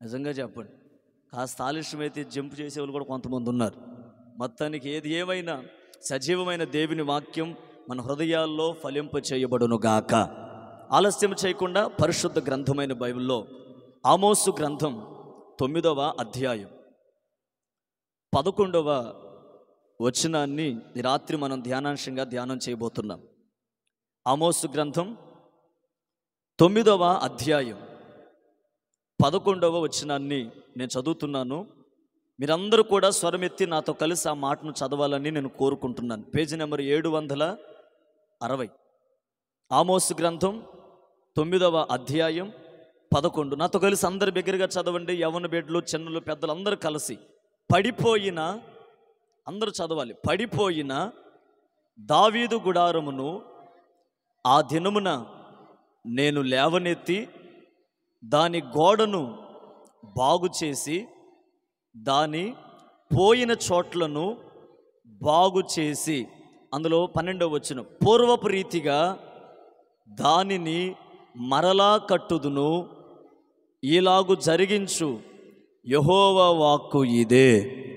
నిజంగా చెప్పండి. కాస్త ఆలస్యమైతే జంప్ చేసేవాళ్ళు కూడా కొంతమంది ఉన్నారు. మొత్తానికి ఏది ఏమైనా సజీవమైన దేవుని వాక్యం మన హృదయాల్లో ఫలింప చేయబడును గాక. ఆలస్యం చేయకుండా పరిశుద్ధ గ్రంథమైన బైబిల్లో ఆమోసు గ్రంథం 9వ అధ్యాయం 11వ వచనాన్ని ఈ రాత్రి మనం ధ్యానాంశంగా ధ్యానం చేయబోతున్నాం. ఆమోసు గ్రంథం 9వ అధ్యాయం 11వ వచనాన్ని నేను చదువుతున్నాను. మీరందరూ కూడా స్వరమెత్తి నాతో కలిసి ఆ మాటను చదవాలని నేను కోరుకుంటున్నాను. Page number 760. ఆమోసు గ్రంథం 9వ అధ్యాయం 11. నాతో కలిసి అందరు బిగ్గరగా చదవండి. యవ్వన బిడ్డలు, చిన్నలు, పెద్దలు అందరూ కలిసి. పడిపోయిన, అందరూ చదవాలి. పడిపోయిన దావీదు గుడారమును ఆ దినమున నేను లేవనెత్తి దాని గోడను బాగు చేసి దాని పోయిన చోట్లను బాగు చేసి, అందులో 12వ వచనం, పూర్వపు రీతిగా దానిని మరలా కట్టుదును, ఈలాగు జరిగించు యెహోవా వాక్కు ఇదే.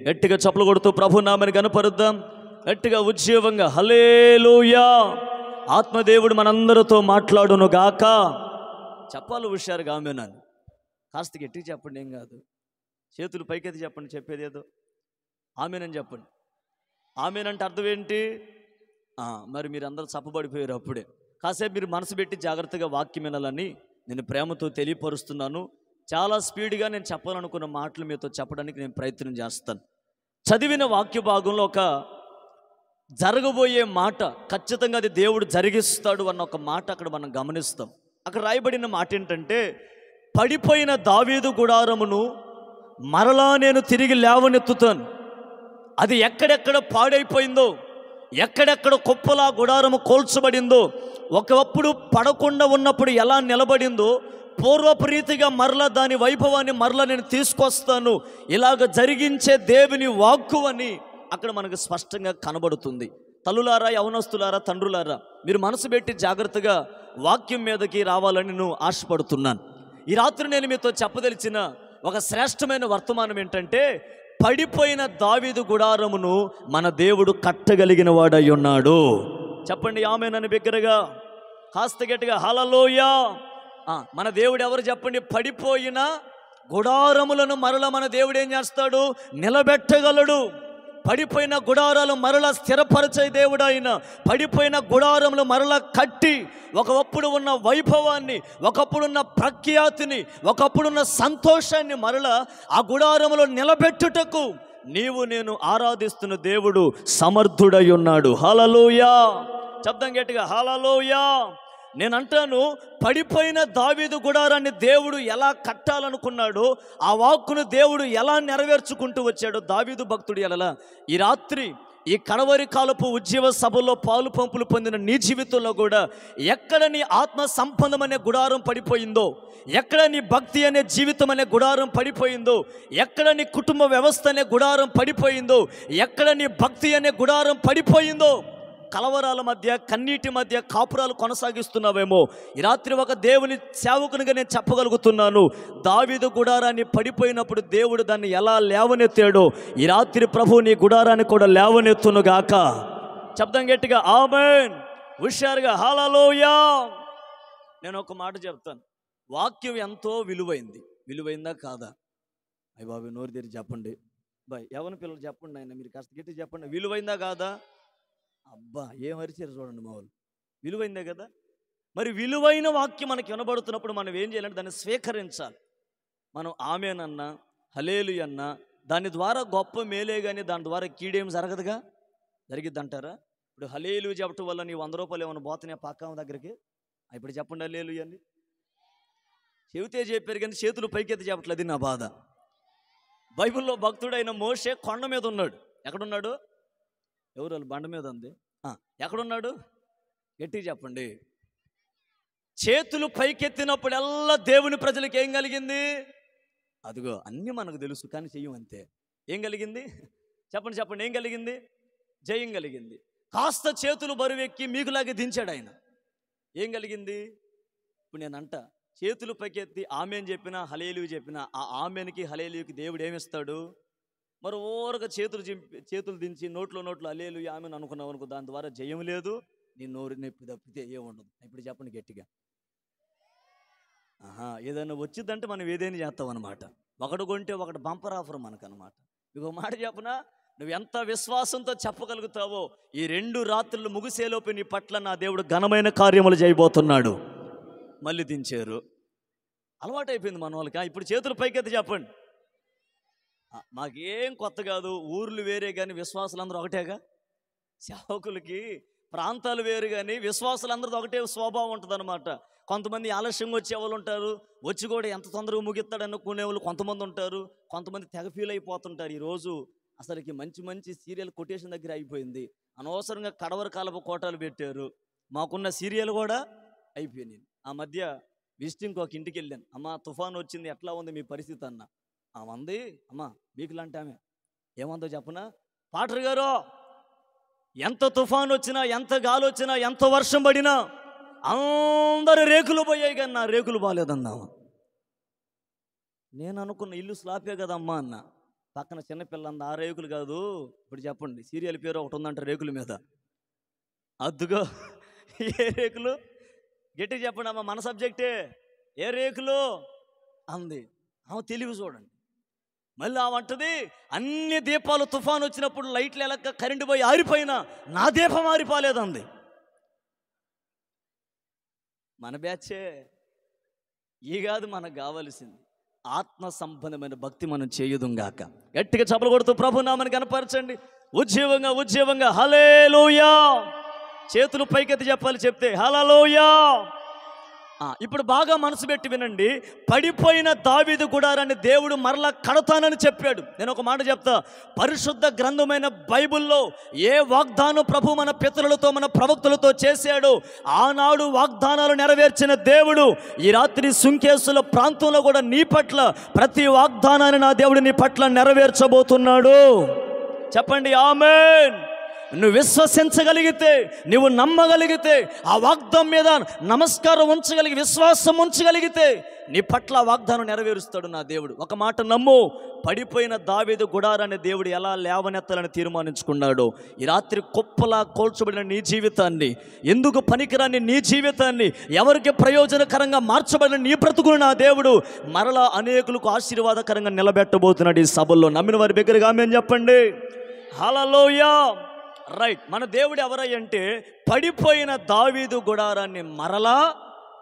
గట్టిగా చప్పలు కొడుతూ ప్రభు నామని కనపరుద్దాం. గట్టిగా ఉజ్జీవంగా హల్లెలూయా. ఆత్మదేవుడు మనందరితో మాట్లాడును గాక. చెప్పాలి హుషారుగా ఆమేనని. కాస్త గట్టిగా చెప్పండి, ఏం కాదు. చేతులు పైకెత్తి చెప్పండి, చెప్పేది ఏదో ఆమేనని చెప్పండి. ఆమేనంటే అర్థం ఏంటి? మరి మీరు అందరూ చప్పబడిపోయారు. అప్పుడే కాసేపు మీరు మనసు పెట్టి జాగ్రత్తగా వాక్యం వినాలని నేను ప్రేమతో తెలియపరుస్తున్నాను. చాలా స్పీడ్గా నేను చెప్పాలనుకున్న మాటలు మీతో చెప్పడానికి నేను ప్రయత్నం చేస్తాను. చదివిన వాక్య భాగంలో ఒక జరగబోయే మాట, ఖచ్చితంగా అది దేవుడు జరిగిస్తాడు అన్న ఒక మాట అక్కడ మనం గమనిస్తాం. అక్కడ రాయబడిన మాట ఏంటంటే, పడిపోయిన దావీదు గుడారమును మరలా నేను తిరిగి లేవనెత్తుతాను. అది ఎక్కడెక్కడ పాడైపోయిందో, ఎక్కడెక్కడ కుప్పలా గుడారము కోల్చబడిందో, ఒకప్పుడు పడకుండా ఉన్నప్పుడు ఎలా నిలబడిందో, పూర్వపు రీతిగా మరలా దాని వైభవాన్ని మరలా నేను తీసుకొస్తాను. ఇలాగ జరిగించే దేవుని వాక్కు అని అక్కడ మనకు స్పష్టంగా కనబడుతుంది. తల్లులారా, యవనస్తులారా, తండ్రులారా, మీరు మనసు పెట్టి జాగ్రత్తగా వాక్యం మీదకి రావాలని నేను ఆశపడుతున్నాను. ఈ రాత్రి నేను మీతో చెప్పదలిచిన ఒక శ్రేష్టమైన వర్తమానం ఏంటంటే, పడిపోయిన దావీదు గుడారమును మన దేవుడు కట్టగలిగిన వాడై ఉన్నాడు. చెప్పండి ఆమేనని బిగ్గరగా, కాస్త గట్టిగా హల్లెలూయా. మన దేవుడు ఎవరు చెప్పండి? పడిపోయిన గుడారములను మరల మన దేవుడు ఏం చేస్తాడు? నిలబెట్టగలడు. పడిపోయిన గుడారాలు మరలా స్థిరపరిచే దేవుడు ఆయన. పడిపోయిన గుడారములు మరలా కట్టి ఒకప్పుడు ఉన్న వైభవాన్ని, ఒకప్పుడున్న ప్రఖ్యాతిని, ఒకప్పుడున్న సంతోషాన్ని మరలా ఆ గుడారములో నిలబెట్టుటకు నీవు నేను ఆరాధిస్తున్న దేవుడు సమర్థుడై ఉన్నాడు. హల్లెలూయా. శబ్దం గట్టిగా హల్లెలూయా. నేను అంటాను, పడిపోయిన దావీదు గుడారాన్ని దేవుడు ఎలా కట్టాలనుకున్నాడో, ఆ వాక్కును దేవుడు ఎలా నెరవేర్చుకుంటూ వచ్చాడో దావీదు భక్తుడు ఎలా ఈ రాత్రి ఈ కడవరి కాలపు ఉజ్జీవ సభల్లో పాలు పంపులు పొందిన నీ జీవితంలో కూడా ఎక్కడ నీ ఆత్మ సంపన్నం అనే గుడారం పడిపోయిందో, ఎక్కడ నీ భక్తి అనే జీవితం అనే గుడారం పడిపోయిందో, ఎక్కడ నీ కుటుంబ వ్యవస్థ అనే గుడారం పడిపోయిందో, ఎక్కడ నీ భక్తి అనే గుడారం పడిపోయిందో, కలవరాల మధ్య, కన్నీటి మధ్య కాపురాలు కొనసాగిస్తున్నావేమో, ఈ రాత్రి ఒక దేవుని సేవకునిగా నేను చెప్పగలుగుతున్నాను, దావీదు గుడారాన్ని పడిపోయినప్పుడు దేవుడు దాన్ని ఎలా లేవనెత్తాడో ఈ రాత్రి ప్రభు నీ గుడారాన్ని కూడా లేవనెత్తునుగాక. శబ్దం గట్టిగా ఆమేన్. హుషారుగా హల్లెలూయా. నేను ఒక మాట చెప్తాను, వాక్యం ఎంతో విలువైంది. విలువైందా కాదా? అయ్య బాబు నోరు తెరి చెప్పండి. యవ్వన పిల్లలు చెప్పండి, ఆయన మీరు కాస్త గట్టి చెప్పండి. విలువైందా కాదా? అబ్బా ఏం అరిచారు చూడండి మా వాళ్ళు. విలువైందే కదా. మరి విలువైన వాక్యం మనకి వినబడుతున్నప్పుడు మనం ఏం చేయాలంటే దాన్ని స్వీకరించాలి. మనం ఆమేనన్నా హల్లెలూయా అన్నా దాని ద్వారా గొప్ప మేలే, కానీ దాని ద్వారా కీడేం జరగదుగా. జరిగిద్ది అంటారా? ఇప్పుడు హల్లెలూయా చెప్పటం వల్ల నీ 100 రూపాయలు ఏమైనా పోతున్నాయి పక్కా దగ్గరికి? ఇప్పుడు చెప్పండి హల్లెలూయా అని. చెబితే చెప్పారు కానీ చేతులు పైకెత్తి చెప్పట్లేదు. నా బాధ. బైబిల్లో భక్తుడైన మోషే కొండ మీద ఉన్నాడు. ఎక్కడున్నాడు? ఎవరు వాళ్ళు? బండ మీద ఉంది. ఎక్కడున్నాడు? గట్టిగా చెప్పండి. చేతులు పైకెత్తినప్పుడల్లా దేవుని ప్రజలకు ఏం కలిగింది? అదిగో అన్నీ మనకు తెలుసు కానీ చెయ్యం అంతే. ఏం కలిగింది? చెప్పండి చెప్పండి. ఏం కలిగింది? జయం కలిగింది. కాస్త చేతులు బరువెక్కి మీకులాగే దించాడు ఆయన. ఏం కలిగింది? ఇప్పుడు నేను అంట చేతులు పైకెత్తి ఆమెన్ చెప్పినా హల్లెలూయా చెప్పినా ఆ ఆమెన్కి హల్లెలూయాకి దేవుడు ఏమిస్తాడు? మరి ఓరగా చేతులు దించి నోట్లో హల్లెలూయా ఆమెన్ అనుకున్నావు అనుకో, దాని ద్వారా జయం లేదు, నీ నోరు నొప్పి తప్పితే ఏముండదు. ఇప్పుడు చెప్పండి గట్టిగా. ఏదైనా వచ్చిందంటే మనం ఏదైనా చేస్తాం అనమాట. ఒకటి కొంటే ఒకటి బంపర్ ఆఫర్ మనకనమాట. ఇంకో మాట చెప్పనా, నువ్వు ఎంత విశ్వాసంతో చెప్పగలుగుతావో ఈ 2 రాత్రులు ముగిసేలోపు నీ పట్ల నా దేవుడు ఘనమైన కార్యములు చేయబోతున్నాడు. మళ్ళీ దించారు. అలవాటైపోయింది మన వాళ్ళకి. ఇప్పుడు చేతులు పైకెత్తి చెప్పండి. మాకేం కొత్త కాదు, ఊర్లు వేరే కానీ విశ్వాసులందరూ ఒకటేగా. సేవకులకి ప్రాంతాలు వేరు కానీ విశ్వాసులందరిది ఒకటే స్వభావం ఉంటుంది అనమాట. కొంతమంది ఆలస్యంగా వచ్చేవాళ్ళు ఉంటారు, వచ్చి కూడా ఎంత తొందరగా ముగిస్తాడు అనుకునేవాళ్ళు కొంతమంది ఉంటారు, కొంతమంది తెగ ఫీల్ అయిపోతుంటారు. ఈరోజు అసలుకి మంచి సీరియల్ కొటేషన్ దగ్గర అయిపోయింది. అనవసరంగా కడవర కాలపు కోటాలు పెట్టారు. మాకున్న సీరియల్ కూడా అయిపోయింది. ఆ మధ్య విజిటింగ్కి ఒక ఇంటికి వెళ్ళాను. అమ్మ తుఫాను వచ్చింది, ఎట్లా ఉంది మీ పరిస్థితి అన్న. ఆమంది, అమ్మ మీకు లాంటి ఆమె ఏమందో చెప్పనా, పాటర్ గారు ఎంత తుఫాను వచ్చినా, ఎంత గాలి వచ్చినా, ఎంత వర్షం పడినా అందరు రేకులు పోయాయి కానీ నా రేకులు బాగాలేదన్నావు. నేను అనుకున్న ఇల్లు స్లాపే కదమ్మా అన్న. పక్కన చిన్నపిల్ల అంది, ఆ రేకులు కాదు, ఇప్పుడు చెప్పండి సీరియల్ పేరు ఒకటి ఉందంట రేకుల మీద. అద్దుగో ఏ రేకులు, గట్టిగా చెప్పండి అమ్మ, మన సబ్జెక్టే. ఏ రేకులు అంది. ఆమె తెలివి చూడండి. మళ్ళీ ఆ వంటది, అన్ని దీపాలు తుఫాను వచ్చినప్పుడు లైట్లు ఎలక్క కరెంటు పోయి ఆరిపోయినా నా దీపం ఆరిపోలేదంది. మన బ్యాచే. ఈ కాదు మనకు కావలసింది, ఆత్మ సంబంధమైన భక్తి మనం చేయుదుంగాక. గట్టిగా చప్పలు కొడుతూ ప్రభు నామని కనపరచండి. ఉజ్జీవంగా హల్లెలూయా. చేతులు పైకెత్తి చెప్పాలి, చెప్తే హల్లెలూయా. ఇప్పుడు బాగా మనసు పెట్టి వినండి. పడిపోయిన దావీదు గుడారాన్ని దేవుడు మరలా కడతానని చెప్పాడు. నేను ఒక మాట చెప్తా, పరిశుద్ధ గ్రంథమైన బైబిల్లో ఏ వాగ్దానం ప్రభు మన పితరులతో మన ప్రవక్తలతో చేశాడో ఆనాడు వాగ్దానాలు నెరవేర్చిన దేవుడు ఈ రాత్రి సుంకేసుల ప్రాంతంలో కూడా నీ పట్ల ప్రతి వాగ్దానాన్ని నా దేవుడు నీ పట్ల నెరవేర్చబోతున్నాడు. చెప్పండి ఆమేన్. నువ్వు విశ్వసించగలిగితే, నువ్వు నమ్మగలిగితే, ఆ వాగ్దానం మీద నమస్కారం ఉంచగలిగి విశ్వాసం ఉంచగలిగితే నీ పట్ల వాగ్దానం నెరవేరుస్తాడు నా దేవుడు. ఒక మాట నమ్ము, పడిపోయిన దావీదు గుడారాన్ని దేవుడు ఎలా లేవనెత్తాలని తీర్మానించుకున్నాడో ఈ రాత్రి కుప్పలా కోల్చబడిన నీ జీవితాన్ని, ఎందుకు పనికిరాని నీ జీవితాన్ని, ఎవరికి ప్రయోజనకరంగా మార్చబడిన నీ బ్రతుకును నా దేవుడు మరలా అనేకులకు ఆశీర్వాదకరంగా నిలబెట్టబోతున్నాడు ఈ సభల్లో. నమ్మిన వారి దగ్గరగా ఆమేన్ చెప్పండి. హల్లెలూయా. రైట్. మన దేవుడు ఎవరంటే పడిపోయిన దావీదు గుడారాన్ని మరలా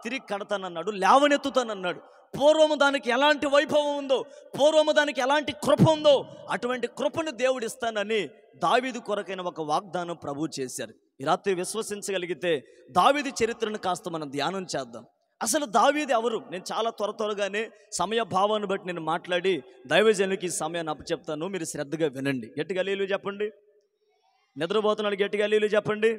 తిరిగి కడతానన్నాడు, లేవనెత్తుతానన్నాడు. పూర్వము దానికి ఎలాంటి వైభవం ఉందో, పూర్వము దానికి ఎలాంటి కృప ఉందో అటువంటి కృపను దేవుడు ఇస్తానని దావీదు కొరకైన ఒక వాగ్దానం ప్రభు చేశారు. ఈ రాత్రి విశ్వసించగలిగితే దావీదు చరిత్రను కాస్త మనం ధ్యానం చేద్దాం. అసలు దావీదు ఎవరు? నేను చాలా త్వరగానే సమయ భావాన్ని బట్టి నేను మాట్లాడి దైవజనులకి ఈ సమయాన్ని అప్పచెప్తాను. మీరు శ్రద్ధగా వినండి. గట్టిగా హల్లెలూయా చెప్పండి. నిద్రపోతున్నాడు, గట్టిగా హల్లెలూయా చెప్పండి.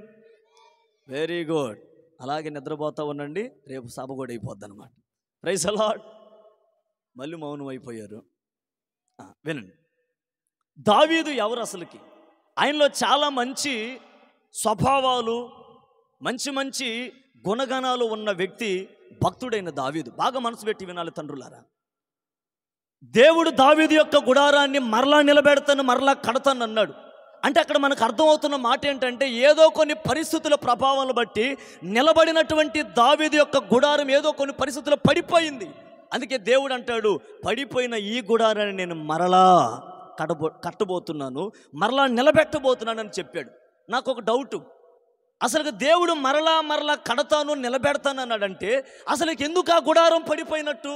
Very good. అలాగే నిద్రపోతూ ఉండండి, రేపు సభ కూడా అయిపోద్ది అనమాట. Praise the lord. మళ్ళీ మౌనం అయిపోయారు. వినండి, దావీదు ఎవరు అసలుకి? ఆయనలో చాలా మంచి స్వభావాలు, మంచి గుణగణాలు ఉన్న వ్యక్తి భక్తుడైన దావీదు. బాగా మనసు పెట్టి వినాలి తండ్రులారా. దేవుడు దావీదు యొక్క గుడారాన్ని మరలా నిలబెడతాను, మరలా కడతాను అన్నాడు. అంటే అక్కడ మనకు అర్థమవుతున్న మాట ఏంటంటే, ఏదో కొన్ని పరిస్థితుల ప్రభావాలను బట్టి నిలబడినటువంటి దావీదు యొక్క గుడారం ఏదో కొన్ని పరిస్థితుల్లో పడిపోయింది. అందుకే దేవుడు అంటాడు, పడిపోయిన ఈ గుడారాన్ని నేను మరలా కట్టబోతున్నాను, మరలా నిలబెట్టబోతున్నాను అని చెప్పాడు. నాకు ఒక డౌటు, అసలు దేవుడు మరలా కడతాను నిలబెడతాను అన్నాడంటే అసలు ఎందుకు ఆ గుడారం పడిపోయినట్టు?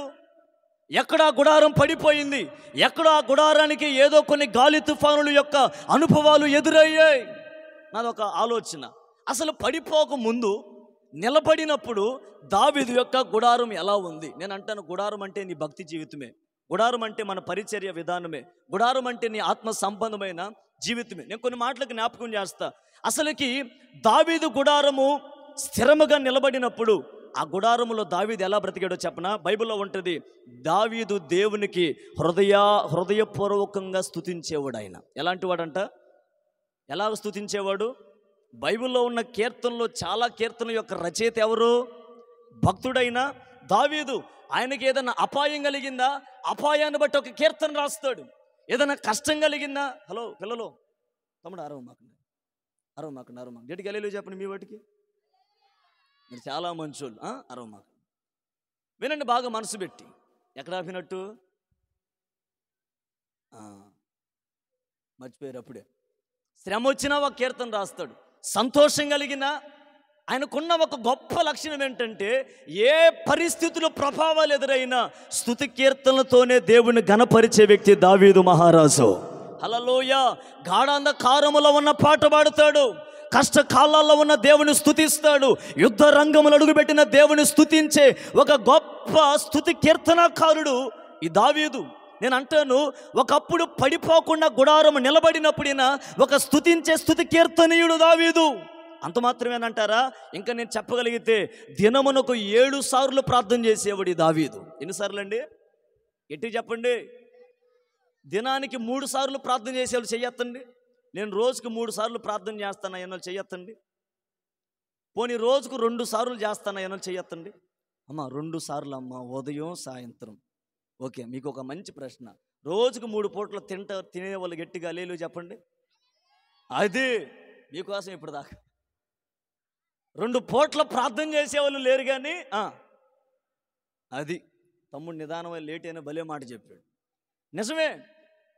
ఎక్కడ ఆ గుడారం పడిపోయింది? ఎక్కడ ఆ గుడారానికి ఏదో కొన్ని గాలి తుఫానుల యొక్క అనుభవాలు ఎదురయ్యాయి? నాదొక ఆలోచన. అసలు పడిపోక ముందు నిలబడినప్పుడు దావీదు యొక్క గుడారం ఎలా ఉంది? నేను అంటాను, గుడారం అంటే నీ భక్తి జీవితమే, గుడారం అంటే మన పరిచర్య విధానమే, గుడారం అంటే నీ ఆత్మ సంబంధమైన జీవితమే. నేను కొన్ని మాటలకు జ్ఞాపకం చేస్తా. అసలుకి దావీదు గుడారము స్థిరముగా నిలబడినప్పుడు ఆ గుడారములో దావీదు ఎలా బ్రతికాడో చెప్పనా? బైబిల్లో ఉంటుంది, దావీదు దేవునికి హృదయపూర్వకంగా స్తుతించేవాడు. ఆయన ఎలాంటి వాడంట? ఎలాగ స్తుతించేవాడు? బైబిల్లో ఉన్న కీర్తనలో చాలా కీర్తనల యొక్క రచయిత ఎవరు? భక్తుడైన దావీదు ఆయనకి ఏదైనా అపాయం కలిగిందా, అపాయాన్ని బట్టి ఒక కీర్తన రాస్తాడు. ఏదైనా కష్టం కలిగిందా, హలో పిల్లలు తమ్ముడు అరవమాకండి గట్టిగా హల్లెలూయా చెప్పండి. మీ వాటికి మీరు చాలా మంచోళ్ళు. అరవమాకండి, వినండి బాగా మనసు పెట్టి. ఎక్కడ ఆపినట్టు మర్చిపోయారు. అప్పుడే శ్రమ వచ్చినా ఒక కీర్తన రాస్తాడు. సంతోషం కలిగినా ఆయనకున్న ఒక గొప్ప లక్షణం ఏంటంటే ఏ పరిస్థితులు ప్రభావాలు ఎదురైనా స్తుతి కీర్తనలతోనే దేవుని ఘనపరిచే వ్యక్తి దావీదు మహారాజు. హల్లెలూయా. గాఢాంధకారములో ఉన్న పాట పాడుతాడు, కష్టకాలాల్లో ఉన్న దేవుని స్తుతిస్తాడు, యుద్ధ రంగములు అడుగుపెట్టిన దేవుని స్తుతించే ఒక గొప్ప స్తుతి కీర్తనాకారుడు ఈ దావీదు. నేను అంటాను, ఒకప్పుడు పడిపోకుండా గుడారము నిలబడినప్పుడైనా ఒక స్తుతించే స్తుతి కీర్తనీయుడు దావీదు. అంత మాత్రమేనంటారా? ఇంకా నేను చెప్పగలిగితే దినమునకు 7 సార్లు ప్రార్థన చేసేవాడు ఈ దావీదు. ఎన్నిసార్లు అండి? గట్టిగా చెప్పండి. దినానికి 3 సార్లు ప్రార్థన చేసేవాళ్ళు చెయ్యొద్దండి. నేను రోజుకు 3 సార్లు ప్రార్థన చేస్తాను అన్నోళ్ళు చెయ్యొద్దండి. పోనీ రోజుకు 2 సార్లు చేస్తాను అన్నోళ్ళు చెయ్యొద్దండి. అమ్మ 2 సార్లు అమ్మ, ఉదయం సాయంత్రం. ఓకే, మీకు ఒక మంచి ప్రశ్న. రోజుకు 3 పూటలు తినేవాళ్ళు గట్టిగా హల్లెలూయా చెప్పండి. అది మీకోసం ఇప్పుడు దాకా 2 పూట్ల ప్రార్థన చేసేవాళ్ళు లేరు. కానీ అది తమ్ముడు నిదానమైన లేట్ అయినా భలే మాట చెప్పాడు. నిజమే,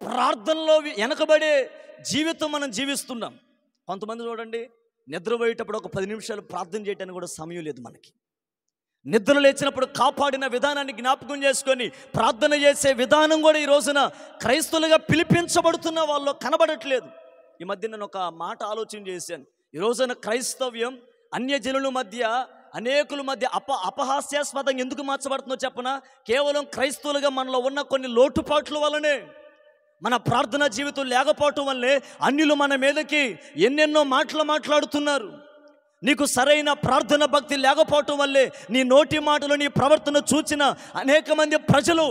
ప్రార్థనలో వెనకబడే జీవితం మనం జీవిస్తున్నాం. కొంతమంది చూడండి, నిద్రపోయేటప్పుడు ఒక 10 నిమిషాలు ప్రార్థన చేయడానికి కూడా సమయం లేదు మనకి. నిద్ర లేచినప్పుడు కాపాడిన విధానాన్ని జ్ఞాపకం చేసుకొని ప్రార్థన చేసే విధానం కూడా ఈ రోజున క్రైస్తవులుగా పిలిపించబడుతున్న వాళ్ళు కనబడట్లేదు. ఈ మధ్య నేను ఒక మాట ఆలోచన చేశాను. ఈ రోజున క్రైస్తవ్యం అన్యజనుల మధ్య, అనేకుల మధ్య అపహాస్యాస్పదంగా ఎందుకు మార్చబడుతుందో చెప్పనా? కేవలం క్రైస్తవులుగా మనలో ఉన్న కొన్ని లోటుపాట్ల వల్లనే, మన ప్రార్థనా జీవితం లేకపోవటం వల్లే అన్యులు మన మీదకి ఎన్నెన్నో మాటలు మాట్లాడుతున్నారు. నీకు సరైన ప్రార్థన భక్తి లేకపోవటం వల్లే నీ నోటి మాటలు, నీ ప్రవర్తన చూచిన అనేక మంది ప్రజలు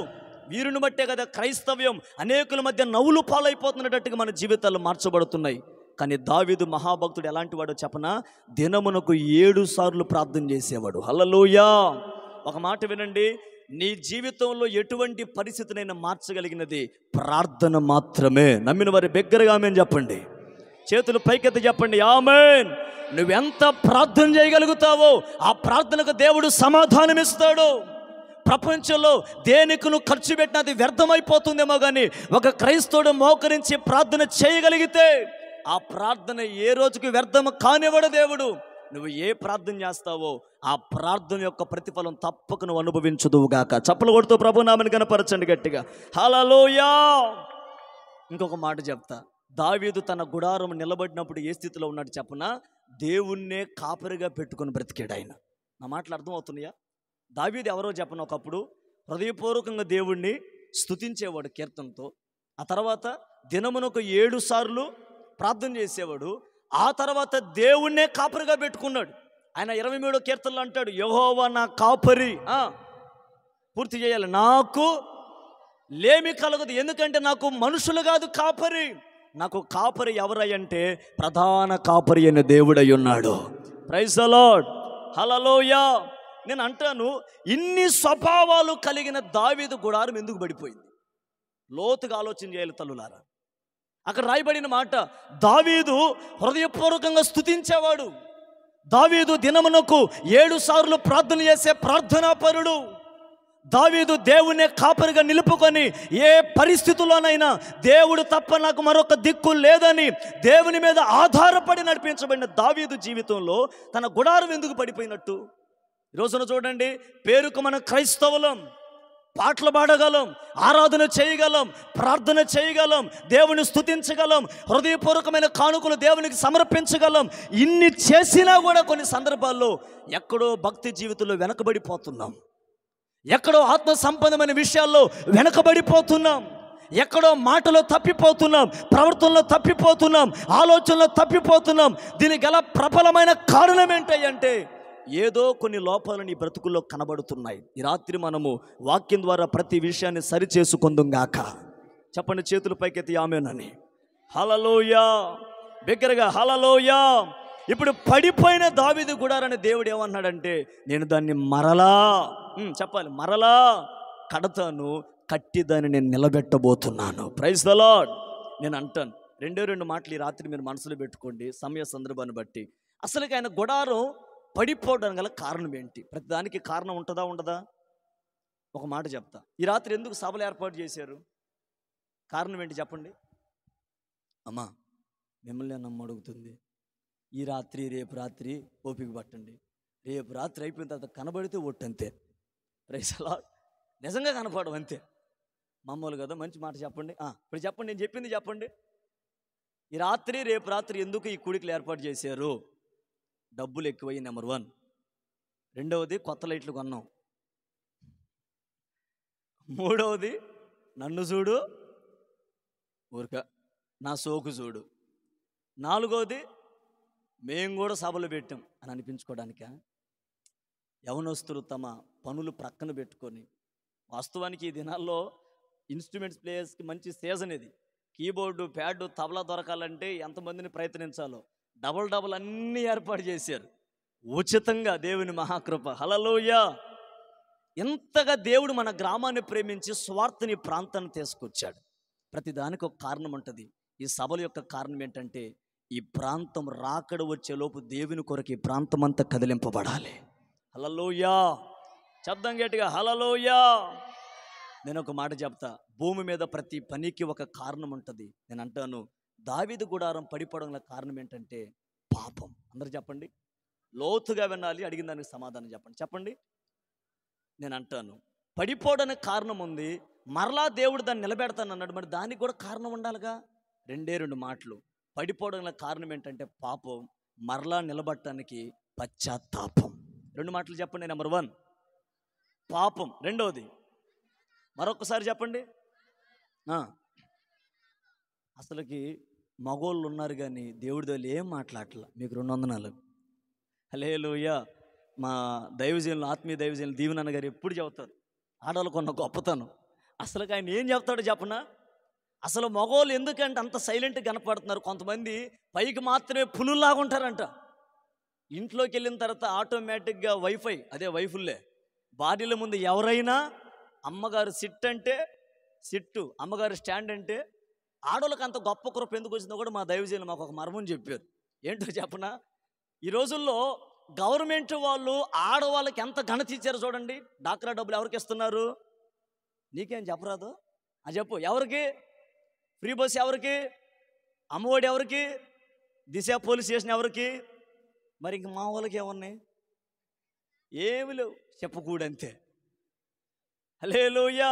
వీరిని బట్టే కదా క్రైస్తవ్యం అనేకుల మధ్య నవ్వులు పాలైపోతున్నట్టుగా మన జీవితాలు మార్చబడుతున్నాయి. కానీ దావీదు మహాభక్తుడు ఎలాంటి వాడో చెప్పనా? దినమునకు 7 సార్లు ప్రార్థన చేసేవాడు. హల్లెలూయా. ఒక మాట వినండి, నీ జీవితంలో ఎటువంటి పరిస్థితినైనా మార్చగలిగినది ప్రార్థన మాత్రమే. నమ్మిన వారి బిగ్గరగా ఆమేన్ చెప్పండి. చేతులు పైకెత్తి చెప్పండి ఆమేన్. నువ్వెంత ప్రార్థన చేయగలుగుతావో ఆ ప్రార్థనకు దేవుడు సమాధానం ఇస్తాడు. ప్రపంచంలో దేనికి నువ్వు ఖర్చు పెట్టినా అది వ్యర్థమైపోతుందేమో, కానీ ఒక క్రైస్తవుడు మోకరించి ప్రార్థన చేయగలిగితే ఆ ప్రార్థన ఏ రోజుకి వ్యర్థం కానివ్వడు దేవుడు. నువ్వు ఏ ప్రార్థన చేస్తావో ఆ ప్రార్థన యొక్క ప్రతిఫలం తప్పక నువ్వు అనుభవించుదువుగాక. చప్పలు కొడుతూ ప్రభు నామని కనపరచండి గట్టిగా హల్లెలూయా. ఇంకొక మాట చెప్తా. దావీదు తన గుడారం నిలబడినప్పుడు ఏ స్థితిలో ఉన్నాడు చెప్పనా? దేవుణ్ణే కాపరిగా పెట్టుకొని బ్రతికాడు ఆయన. నా మాటలు అర్థమవుతున్నాయా? దావీదు ఎవరో చెప్పను, ఒకప్పుడు హృదయపూర్వకంగా దేవుణ్ణి స్తుతించేవాడు కీర్తనతో. ఆ తర్వాత దినమునకు 7 సార్లు ప్రార్థన చేసేవాడు. ఆ తర్వాత దేవుణ్ణే కాపరిగా పెట్టుకున్నాడు. ఆయన 23వ కీర్తనలో అంటాడు, యెహోవా నా కాపరి. పూర్తి చేయాలి. నాకు లేమి కలగదు, ఎందుకంటే నాకు మనుషులు కాదు కాపరి. నాకు కాపరి ఎవరంటే ప్రధాన కాపరి అయిన దేవుడై ఉన్నాడు. Praise the lord. హల్లెలూయా. నేను అంటాను, ఇన్ని స్వభావాలు కలిగిన దావీదు గుడారం ఎందుకు పడిపోయింది? లోతుగా ఆలోచన చేయాలి తల్లులారా. అక్కడ రాయబడిన మాట, దావీదు హృదయపూర్వకంగా స్తుతించేవాడు. దావీదు దినమునకు 7 సార్లు ప్రార్థన చేసే ప్రార్థనాపరుడు. దావీదు దేవునే కాపరిగా నిలుపుకొని ఏ పరిస్థితుల్లోనైనా దేవుడు తప్ప నాకు మరొక దిక్కు లేదని దేవుని మీద ఆధారపడి నడిపించబడిన దావీదు జీవితంలో తన గుడారం ఎందుకు పడిపోయినట్టు? ఈరోజున చూడండి, పేరుకు మన క్రైస్తవులం, పాటలు పాడగలం, ఆరాధన చేయగలం, ప్రార్థన చేయగలం, దేవుని స్తుతించగలం, హృదయపూర్వకమైన కానుకలు దేవునికి సమర్పించగలం. ఇన్ని చేసినా కూడా కొన్ని సందర్భాల్లో ఎక్కడో భక్తి జీవితంలో వెనకబడిపోతున్నాం, ఎక్కడో ఆత్మ సంబంధమైన విషయాల్లో వెనకబడిపోతున్నాం, ఎక్కడో మాటలో తప్పిపోతున్నాం, ప్రవర్తనలో తప్పిపోతున్నాం, ఆలోచనలో తప్పిపోతున్నాం. దీనికి గల ప్రబలమైన కారణం ఏంటంటే ఏదో కొన్ని లోపాలు నీ బ్రతుకుల్లో కనబడుతున్నాయి. ఈ రాత్రి మనము వాక్యం ద్వారా ప్రతి విషయాన్ని సరిచేసుకుందాం గాక. చెప్పండి చేతుల పైకెత్తి ఆమేనని. హల్లెలూయా. బిగ్గరగా హల్లెలూయా. ఇప్పుడు పడిపోయిన దావీదు గుడారాన్ని దేవుడు ఏమన్నాడంటే, నేను దాన్ని మరలా చెప్పాలి, మరలా కడతాను, కట్టి దాన్ని నేను నిలబెట్టబోతున్నాను. Praise the lord. నేను అంటాను, రెండు మాటలు ఈ రాత్రి మీరు మనసులో పెట్టుకోండి, సమయ సందర్భాన్ని బట్టి. అసలుకి ఆయన గుడారం పడిపోవడానికి గల కారణం ఏంటి? ప్రతి దానికి కారణం ఉంటుందా ఉండదా? ఒక మాట చెప్తా. ఈ రాత్రి ఎందుకు సభలు ఏర్పాటు చేశారు? కారణం ఏంటి చెప్పండి. అమ్మా, మిమ్మల్ని నమ్మ అడుగుతుంది. ఈ రాత్రి రేపు రాత్రి ఓపిక పట్టండి. రేపు రాత్రి అయిపోయిన తర్వాత కనబడితే ఒట్టంతే. Praise the lord. నిజంగా కనపడవు అంతే. మామూలు కదా, మంచి మాట చెప్పండి. ఇప్పుడు చెప్పండి, నేను చెప్పింది చెప్పండి. ఈ రాత్రి రేపు రాత్రి ఎందుకు ఈ కూడికలు ఏర్పాటు చేశారు? డబ్బులు ఎక్కువయ్యి నెంబర్ 1. రెండవది కొత్త లైట్లు కొన్నాం. మూడవది నన్ను చూడు, ఊరిక నా సోకు చూడు. నాలుగవది మేము కూడా సభలు పెట్టాం అని అనిపించుకోవడానిక? యవనస్తులు తమ పనులు ప్రక్కన పెట్టుకొని, వాస్తవానికి ఈ దినాల్లో ఇన్స్ట్రుమెంట్స్ ప్లేయర్స్కి మంచి సీజన్ ఇది. కీబోర్డు, ప్యాడ్, తబలా దొరకాలంటే ఎంతమందిని ప్రయత్నించాలో డబల్ అన్నీ ఏర్పాటు చేశారు ఉచితంగా. దేవుని మహాకృప. హల్లెలూయా. ఎంతగా దేవుడు మన గ్రామాన్ని ప్రేమించి స్వార్థని ప్రాంతాన్ని తీసుకొచ్చాడు. ప్రతిదానికి ఒక కారణం ఉంటుంది. ఈ సభల యొక్క కారణం ఏంటంటే, ఈ ప్రాంతం రాకడ వచ్చేలోపు దేవుని కొరకు ఈ ప్రాంతం అంతా కదిలింపబడాలి. హల్లెలూయా. శబ్దం గట్టిగా హల్లెలూయా. నేను ఒక మాట చెప్తా, భూమి మీద ప్రతి పనికి ఒక కారణం ఉంటుంది. నేను అంటాను, దావీదు గుడారం పడిపోవడంలో కారణం ఏంటంటే పాపం. అందరూ చెప్పండి, లోతుగా వినాలి, అడిగిన దానికి సమాధానం చెప్పండి. నేను అంటాను, పడిపోవడానికి కారణం ఉంది, మరలా దేవుడు దాన్ని నిలబెడతాను అన్నాడు. మరి దానికి కూడా కారణం ఉండాలిగా. రెండు మాటలు. పడిపోవడానికి కారణం ఏంటంటే పాపం, మరలా నిలబడటానికి పశ్చాత్తాపం. 2 మాటలు చెప్పండి. నెంబర్ 1 పాపం, రెండవది మరొకసారి చెప్పండి. అసలుకి మగోళ్ళు ఉన్నారు కానీ దేవుడి దగ్గర ఏం మాట్లాడట్లా. మీకు 2 వందనాలు. హల్లెలూయా. మా దైవజనులు, ఆత్మీయ దైవజనులు దీవెనన్న గారు ఎప్పుడు చెబుతారు ఆడవాళ్ళకు ఉన్న గొప్పతనం. అసలుకి ఆయన ఏం చెప్తాడో చెప్పనా? అసలు మగోళ్ళు ఎందుకంటే అంత సైలెంట్గా కనపడుతున్నారు? కొంతమంది పైకి మాత్రమే పులుల్లాగా ఉంటారంట. ఇంట్లోకి వెళ్ళిన తర్వాత ఆటోమేటిక్గా వైఫై, అదే వైఫుల్లే. భార్యల ముందు ఎవరైనా అమ్మగారు సిట్ అంటే సిట్టు, అమ్మగారు స్టాండ్ అంటే. ఆడవాళ్ళకి అంత గొప్ప కృప ఎందుకు వచ్చిందో కూడా మా దైవజనులు మాకు ఒక మర్మం చెప్పారు. ఏంటో చెప్పనా? ఈ రోజుల్లో గవర్నమెంట్ వాళ్ళు ఆడవాళ్ళకి ఎంత ఘనత ఇచ్చారు చూడండి. డాక్రా డబ్బులు ఎవరికి ఇస్తున్నారు? నీకేం చెప్పరాదు? చెప్పు. ఎవరికి ఫ్రీ బస్? ఎవరికి అమ్మఒడి? ఎవరికి దిశ పోలీస్ స్టేషన్? ఎవరికి? మరి ఇంక మా వాళ్ళకి ఏమన్నాయి? ఏమి లేవు, చెప్పకూడంతే. హల్లెలూయా.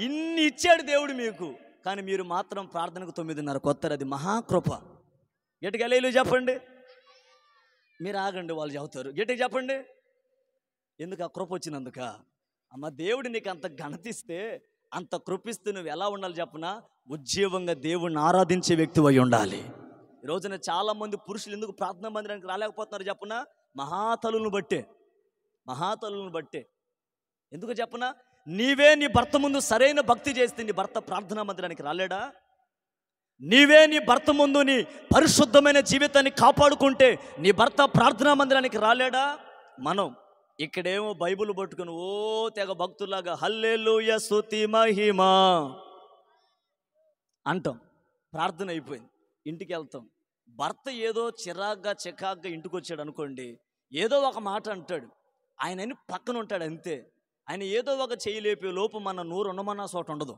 ఇన్ని ఇచ్చాడు దేవుడు మీకు, కానీ మీరు మాత్రం ప్రార్థనకు 9:30 కొత్తారు. అది మహాకృప. గట్టిగా హల్లెలూయా చెప్పండి. మీరు ఆగండి, వాళ్ళు చెబుతారు. గట్టిగా చెప్పండి. ఎందుకు? ఆ కృప వచ్చినందుక. అమ్మ, దేవుడు నీకు అంత ఘనతిస్తే, అంత కృపిస్తే నువ్వు ఎలా ఉండాలి చెప్పనా? ఉజ్జీవంగా దేవుణ్ణి ఆరాధించే వ్యక్తి అయి ఉండాలి. ఈ రోజున చాలామంది పురుషులు ఎందుకు ప్రార్థనా మందిరానికి రాలేకపోతున్నారు చెప్పనా? మహాతలులను బట్టే. ఎందుకు చెప్పనా? నీవే నీ భర్త ముందు సరైన భక్తి చేస్తే నీ భర్త ప్రార్థనా మందిరానికి రాలేడా? నీవే నీ భర్త ముందు నీ పరిశుద్ధమైన జీవితాన్ని కాపాడుకుంటే నీ భర్త ప్రార్థనా మందిరానికి రాలేడా? మనం ఇక్కడేమో బైబిల్ పట్టుకుని తెగ భక్తులాగా హల్లెలూయా స్తుతి మహిమ అంటాం. ప్రార్థన అయిపోయింది, ఇంటికి వెళ్తాం. భర్త ఏదో చికాగ్గా ఇంటికి వచ్చాడు అనుకోండి, ఏదో ఒక మాట అంటాడు. ఆయన పక్కన ఉంటాడు అంతే. ఆయన ఏదో ఒక చెయ్యి లేపే లోపు మన నూరు ఉండమన్న చోట ఉండదు.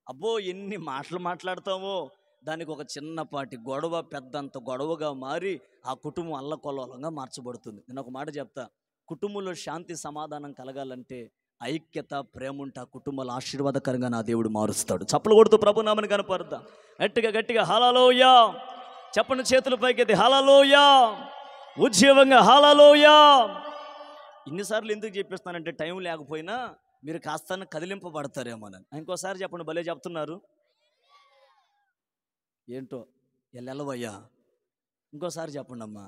అబ్బో, ఎన్ని మాటలు మాట్లాడతామో. దానికి ఒక చిన్నపాటి గొడవ పెద్దంత గొడవగా మారి ఆ కుటుంబం అల్లకొల్లోలంగా మార్చబడుతుంది. నేను ఒక మాట చెప్తా, కుటుంబంలో శాంతి సమాధానం కలగాలంటే ఐక్యత, ప్రేమ ఉంటే ఆ కుటుంబాలు ఆశీర్వాదకరంగా నా దేవుడు మారుస్తాడు. చప్పలు కొడుతూ ప్రభు నామని కనపడతాం. గట్టిగా హల్లెలూయా చెప్పండి. చేతుల పైకెత్తి హల్లెలూయా. ఉజ్జీవంగా హల్లెలూయా. ఇన్నిసార్లు ఎందుకు చెప్పిస్తానంటే టైం లేకపోయినా మీరు కాస్త కదిలింపబడతారేమో అని. ఇంకోసారి చెప్పండి, భలే చెప్తున్నారు. ఏంటో ఎల్లవయ్యా. ఇంకోసారి చెప్పండి అమ్మా.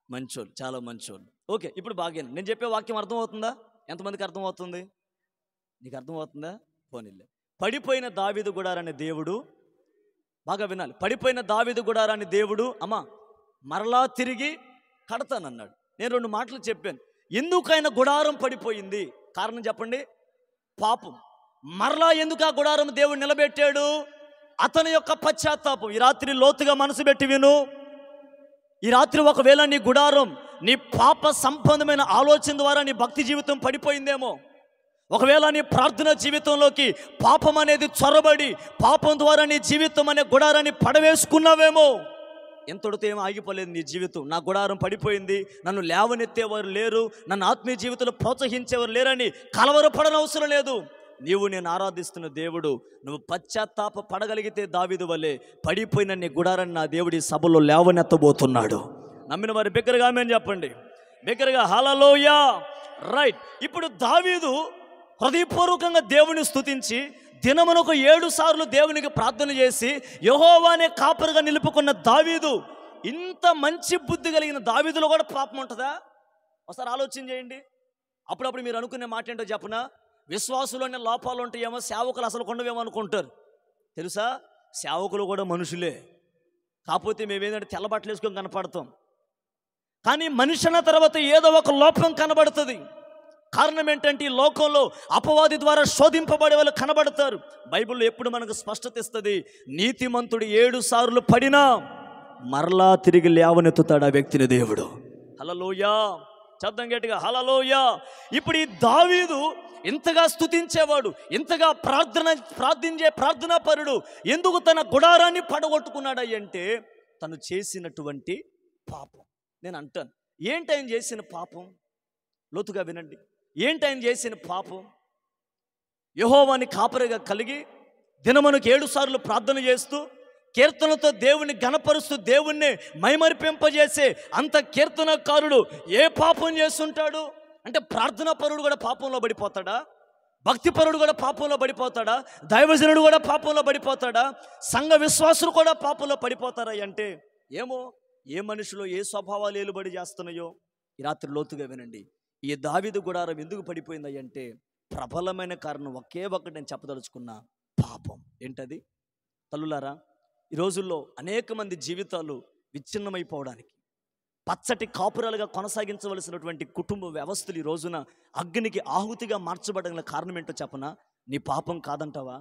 మంచోళ్ళు, చాలా మంచోళ్ళు. ఓకే, ఇప్పుడు బాగా నేను చెప్పే వాక్యం అర్థమవుతుందా? ఎంతమందికి అర్థమవుతుంది? నీకు అర్థమవుతుందా? పోనీలే. పడిపోయిన దావీదు గుడారాన్ని దేవుడు, బాగా వినాలి, పడిపోయిన దావీదు గుడారాన్ని దేవుడు, అమ్మా మరలా తిరిగి కడతానన్నాడు. నేను 2 మాటలు చెప్పాను. ఎందుకు ఆయన గుడారం పడిపోయింది? కారణం చెప్పండి. పాపం. మరలా ఎందుకు ఆ గుడారం దేవుడు నిలబెట్టాడు? అతని యొక్క పశ్చాత్తాపం. ఈ రాత్రి లోతుగా మనసు పెట్టి విను. ఈ రాత్రి ఒకవేళ నీ గుడారం నీ పాప సంబంధమైన ఆలోచన ద్వారా నీ భక్తి జీవితం పడిపోయిందేమో. ఒకవేళ నీ ప్రార్థన జీవితంలోకి పాపం అనేది చొరబడి పాపం ద్వారా నీ జీవితం అనే గుడారాన్ని పడవేసుకున్నావేమో. ఎంతటితో ఏమో ఆగిపోలేదు నీ జీవితం. నా గుడారం పడిపోయింది, నన్ను లేవనెత్తేవారు లేరు, నన్ను ఆత్మీయ జీవితంలో ప్రోత్సహించేవారు లేరని కలవరపడనవసరం లేదు. నీవు నేను ఆరాధిస్తున్న దేవుడు, నువ్వు పశ్చాత్తాప పడగలిగితే దావీదు వలె పడిపోయిన నీ గుడారాన్ని నా దేవుడి సభలో లేవనెత్తబోతున్నాడు. నమ్మిన వారి బిగ్గరగా ఆమేన్ చెప్పండి. బిగ్గరగా హల్లెలూయా. రైట్. ఇప్పుడు దావీదు హృదయపూర్వకంగా దేవుని స్తుతించి దినమునకు 7 సార్లు దేవునికి ప్రార్థన చేసి యెహోవానే కాపరిగా నిలుపుకున్న దావీదు, ఇంత మంచి బుద్ధి కలిగిన దావీదులో కూడా పాపం ఉంటుందా? ఒకసారి ఆలోచన చేయండి. అప్పుడప్పుడు మీరు అనుకునే మాట ఏంటో చెప్పనా? విశ్వాసులోనే లోపాలు ఉంటాయేమో, సేవకులు అసలు కొండవేమో అనుకుంటారు. తెలుసా, సేవకులు కూడా మనుషులే. కాకపోతే మేమేంటంటే తెల్లబట్టలు వేసుకొని కనపడతాం. కానీ మనిషి అన్న తర్వాత ఏదో ఒక లోపం కనబడుతుంది. కారణం ఏంటంటే ఈ లోకంలో అపవాది ద్వారా శోధింపబడే వాళ్ళు కనబడతారు. బైబిల్లో ఎప్పుడు మనకు స్పష్టత ఇస్తుంది, నీతిమంతుడు 7 సార్లు పడినా మరలా తిరిగి లేవనెత్తుతాడు ఆ వ్యక్తిని దేవుడు. హల్లెలూయా. శబ్దం గట్టిగా హల్లెలూయా. ఇప్పుడు ఈ దావీదు ఇంతగా స్తుతించేవాడు, ఇంతగా ప్రార్థించే ప్రార్థనాపరుడు ఎందుకు తన గుడారాన్ని పడగొట్టుకున్నాడంటే తను చేసినటువంటి పాపం. నేను అంటాను, ఏంటి ఆయన చేసిన పాపం? లోతుగా వినండి. ఏంటి ఆయన చేసిన పాపం? యెహోవాని కాపరిగా కలిగి దినమునకు 7 సార్లు ప్రార్థన చేస్తూ కీర్తనతో దేవుని ఘనపరుస్తూ దేవుణ్ణి మైమరిపింపజేసే అంత కీర్తనకారుడు ఏ పాపం చేస్తుంటాడు? అంటే ప్రార్థనాపరుడు కూడా పాపంలో పడిపోతాడా? భక్తిపరుడు కూడా పాపంలో పడిపోతాడా? దైవజనుడు కూడా పాపంలో పడిపోతాడా? సంఘ విశ్వాసులు కూడా పాపంలో పడిపోతారా అంటే ఏమో, ఏ మనిషిలో ఏ స్వభావాలు ఏలుబడి చేస్తున్నాయో ఈ రాత్రి లోతుగా వినండి. ఈ దావీదు గుడారం ఎందుకు పడిపోయింది అంటే ప్రబలమైన కారణం ఒకే ఒకటి నేను చెప్పదలుచుకున్నా, పాపం. ఏంటది? తల్లులారా, ఈ రోజుల్లో అనేక మంది జీవితాలు విచ్ఛిన్నమైపోవడానికి, పచ్చటి కాపురాలుగా కొనసాగించవలసినటువంటి కుటుంబ వ్యవస్థలు ఈ రోజున అగ్నికి ఆహుతిగా మార్చబడగల కారణం ఏంటో చెప్పనా? నీ పాపం కాదంటావా?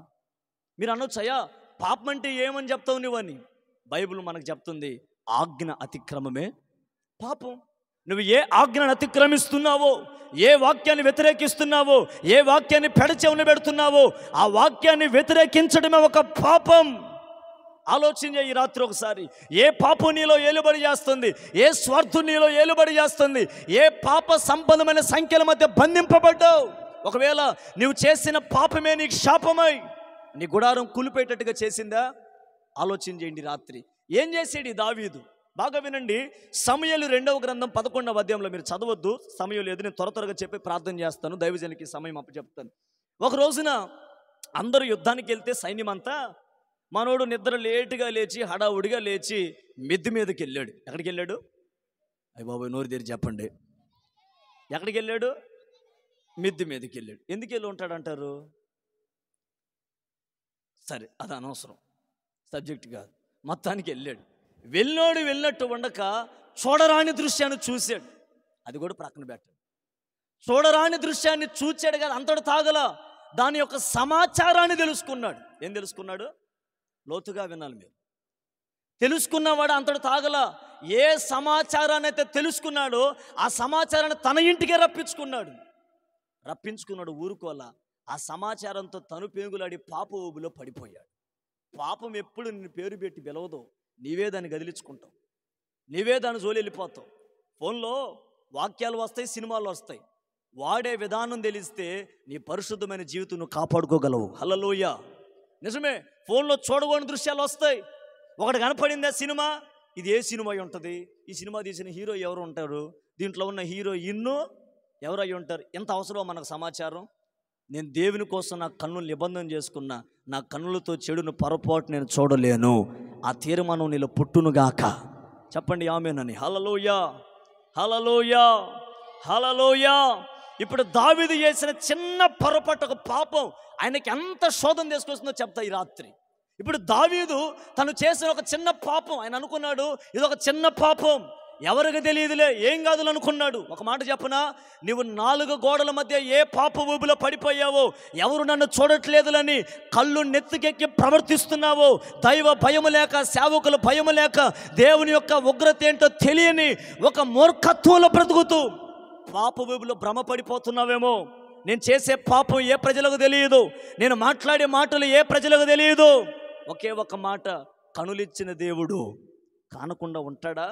మీరు అనొచ్చు, అయ్యా పాపం అంటే ఏమని చెప్తావు నువ్వని. బైబిల్ మనకు చెప్తుంది, ఆజ్ఞ అతిక్రమమే పాపం. నువ్వు ఏ ఆజ్ఞను అతిక్రమిస్తున్నావో, ఏ వాక్యాన్ని వ్యతిరేకిస్తున్నావో, ఏ వాక్యాన్ని పెడచెవిన పెడుతున్నావో ఆ వాక్యాన్ని వ్యతిరేకించడమే ఒక పాపం. ఆలోచించే ఈ రాత్రి ఒకసారి, ఏ పాపం నీలో ఏలుబడి చేస్తుంది? ఏ స్వార్థం నీలో ఏలుబడి చేస్తుంది? ఏ పాప సంబంధమైన సంఖ్యల మధ్య బంధింపబడ్డావు? ఒకవేళ నువ్వు చేసిన పాపమే నీకు శాపమై నీ గుడారం కూలిపోయేటట్టుగా చేసిందా? ఆలోచించేయండి రాత్రి. ఏం చేసాడు ఈ దావీదు? బాగా వినండి. సమూయేలు 2వ గ్రంథం 11వ అధ్యాయంలో మీరు చదవద్దు, సమయం లేదు, నేను త్వరగా చెప్పి ప్రార్థన చేస్తాను, దైవజనునికి సమయం అప్పచెప్తాను. ఒక రోజున అందరూ యుద్ధానికి వెళ్తే సైన్యం అంతా, మనోడు నిద్ర లేటుగా లేచి హడావుడిగా లేచి మిద్ది మీదకి వెళ్ళాడు. ఎక్కడికి వెళ్ళాడు? అయ్య బాబోయ్, నోరు తెరిచి చెప్పండి. ఎక్కడికి వెళ్ళాడు? మిద్ది మీదకి వెళ్ళాడు. ఎందుకు వెళ్ళి ఉంటాడంటారు? సరే, అది అనవసరం, సబ్జెక్ట్ కాదు. మొత్తానికి వెళ్ళాడు. వెళ్ళినట్టు ఉండక చూడరాని దృశ్యాన్ని చూశాడు. అది కూడా ప్రక్కన పెట్టాడు. చూడరాని దృశ్యాన్ని చూచాడు కదా, అంతటి తాగల దాని యొక్క సమాచారాన్ని తెలుసుకున్నాడు. ఏం తెలుసుకున్నాడు? లోతుగా వినాలి మీరు. తెలుసుకున్నవాడు అంతటి తాగల ఏ సమాచారాన్ని అయితే తెలుసుకున్నాడో ఆ సమాచారాన్ని తన ఇంటికే రప్పించుకున్నాడు. ఊరుకోలా. ఆ సమాచారంతో తను పేగులాడి పాప ఊబిలో పడిపోయాడు. పాపం ఎప్పుడు నిన్ను పేరు పెట్టి పిలవదో నీవే దాన్ని గదిలించుకుంటావు, నీవే దాన్ని జోలి వెళ్ళిపోతావు. ఫోన్లో వాక్యాలు వస్తాయి, సినిమాలు వస్తాయి. వాడే విధానం తెలిస్తే నీ పరిశుద్ధమైన జీవితం నువ్వు కాపాడుకోగలవు. హల్లెలూయా. నిజమే, ఫోన్లో చూడకూడని దృశ్యాలు వస్తాయి. ఒకటి కనపడిందా సినిమా, ఇది ఏ సినిమా అయి ఉంటుంది? ఈ సినిమా తీసిన హీరో ఎవరు ఉంటారు? దీంట్లో ఉన్న హీరోయిన్ ఎవరు అయి ఉంటారు? ఎంత అవసరమో మనకు సమాచారం. నేను దేవుని కోసం నా కన్నులు నిబంధన చేసుకున్నా, నా కన్నులతో చెడును పొరపాటు నేను చూడలేను. ఆ తీర్మానం నీలో పుట్టునుగాక. చెప్పండి ఆమేనని. హల్లెలూయా, హల్లెలూయా, హల్లెలూయా. ఇప్పుడు దావీదు చేసిన చిన్న పొరపాటు, ఒక పాపం ఆయనకి ఎంత శోధన తీసుకొస్తుందో చెప్తా ఈ రాత్రి. ఇప్పుడు దావీదు తను చేసిన ఒక చిన్న పాపం, ఆయన అనుకున్నాడు ఇది ఒక చిన్న పాపం, ఎవరికి తెలియదులే, ఏం కాదులు అనుకున్నాడు. ఒక మాట చెప్పనా, నువ్వు 4 గోడల మధ్య ఏ పాప ఊబిలో పడిపోయావో, ఎవరు నన్ను చూడట్లేదులని కళ్ళు నెత్తికెక్కి ప్రవర్తిస్తున్నావో, దైవ భయము లేక, సేవకుల భయము లేక, దేవుని యొక్క ఉగ్రత ఏంటో తెలియని ఒక మూర్ఖత్వంలో బ్రతుకుతూ పాప ఊబిలో భ్రమపడిపోతున్నావేమో. నేను చేసే పాపం ఏ ప్రజలకు తెలియదు, నేను మాట్లాడే మాటలు ఏ ప్రజలకు తెలియదు. ఒకే ఒక మాట, కనులిచ్చిన దేవుడు కానకుండా ఉంటాడా?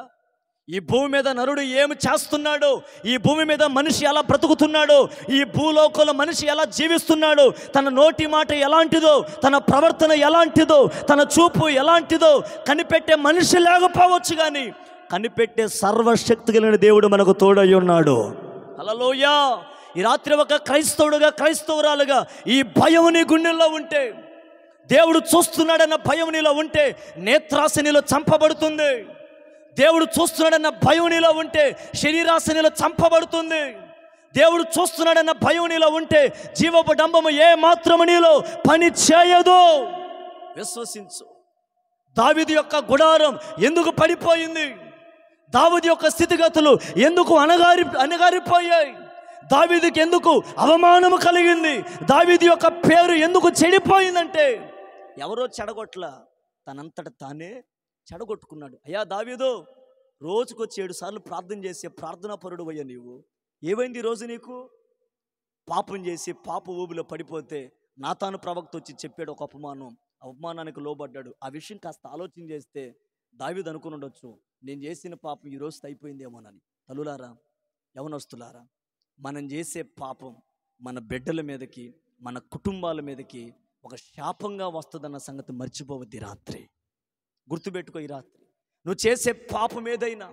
ఈ భూమి మీద నరుడు ఏమి చేస్తున్నాడు, ఈ భూమి మీద మనిషి ఎలా బ్రతుకుతున్నాడు, ఈ భూలోకంలో మనిషి ఎలా జీవిస్తున్నాడు, తన నోటి మాట ఎలాంటిదో, తన ప్రవర్తన ఎలాంటిదో, తన చూపు ఎలాంటిదో కనిపెట్టే మనిషి లేకపోవచ్చు, కానీ కనిపెట్టే సర్వశక్తి కలిగిన దేవుడు మనకు తోడై ఉన్నాడు. హల్లెలూయా. ఈ రాత్రి ఒక క్రైస్తవుడుగా, క్రైస్తవురాలుగా ఈ భయం నీ గుండెల్లో ఉంటే, దేవుడు చూస్తున్నాడన్న భయం నీలో ఉంటే నేత్రాశ నీలో చంపబడుతుంది. దేవుడు చూస్తున్నాడన్న భయం నీలో ఉంటే శరీరాశ నీలో చంపబడుతుంది. దేవుడు చూస్తున్నాడన్న భయం నీలో ఉంటే జీవపు డంబము ఏ మాత్రము నీలో పని చేయదు. విశ్వసించు. దావీదు యొక్క గుడారం ఎందుకు పడిపోయింది, దావీదు యొక్క స్థితిగతులు ఎందుకు అణగారిపోయాయి, దావీదుకి ఎందుకు అవమానము కలిగింది, దావీదు యొక్క పేరు ఎందుకు చెడిపోయిందంటే ఎవరో చెడగొట్ల, తనంతట తానే చెడగొట్టుకున్నాడు. అయ్యా దావీదు, రోజుకొచ్చి 7 సార్లు ప్రార్థన చేసే ప్రార్థనా పరుడు అయ్యా నీవు, ఏమైంది ఈరోజు నీకు? పాపం చేసి పాప ఊబిలో పడిపోతే నాతాను ప్రవక్త వచ్చి చెప్పాడు ఒక అవమానానికి లోబడ్డాడు. ఆ విషయం కాస్త ఆలోచన చేస్తే దావీదు అనుకుని ఉండొచ్చు, నేను చేసిన పాపం ఈ రోజు అయిపోయిందేమోనని. తల్లులారా, యవనస్తులారా, మనం చేసే పాపం మన బిడ్డల మీదకి, మన కుటుంబాల మీదకి ఒక శాపంగా వస్తుందన్న సంగతి మర్చిపోవద్ది. రాత్రి గుర్తుపెట్టుకో. ఈ రాత్రి నువ్వు చేసే పాపం ఏదైనా,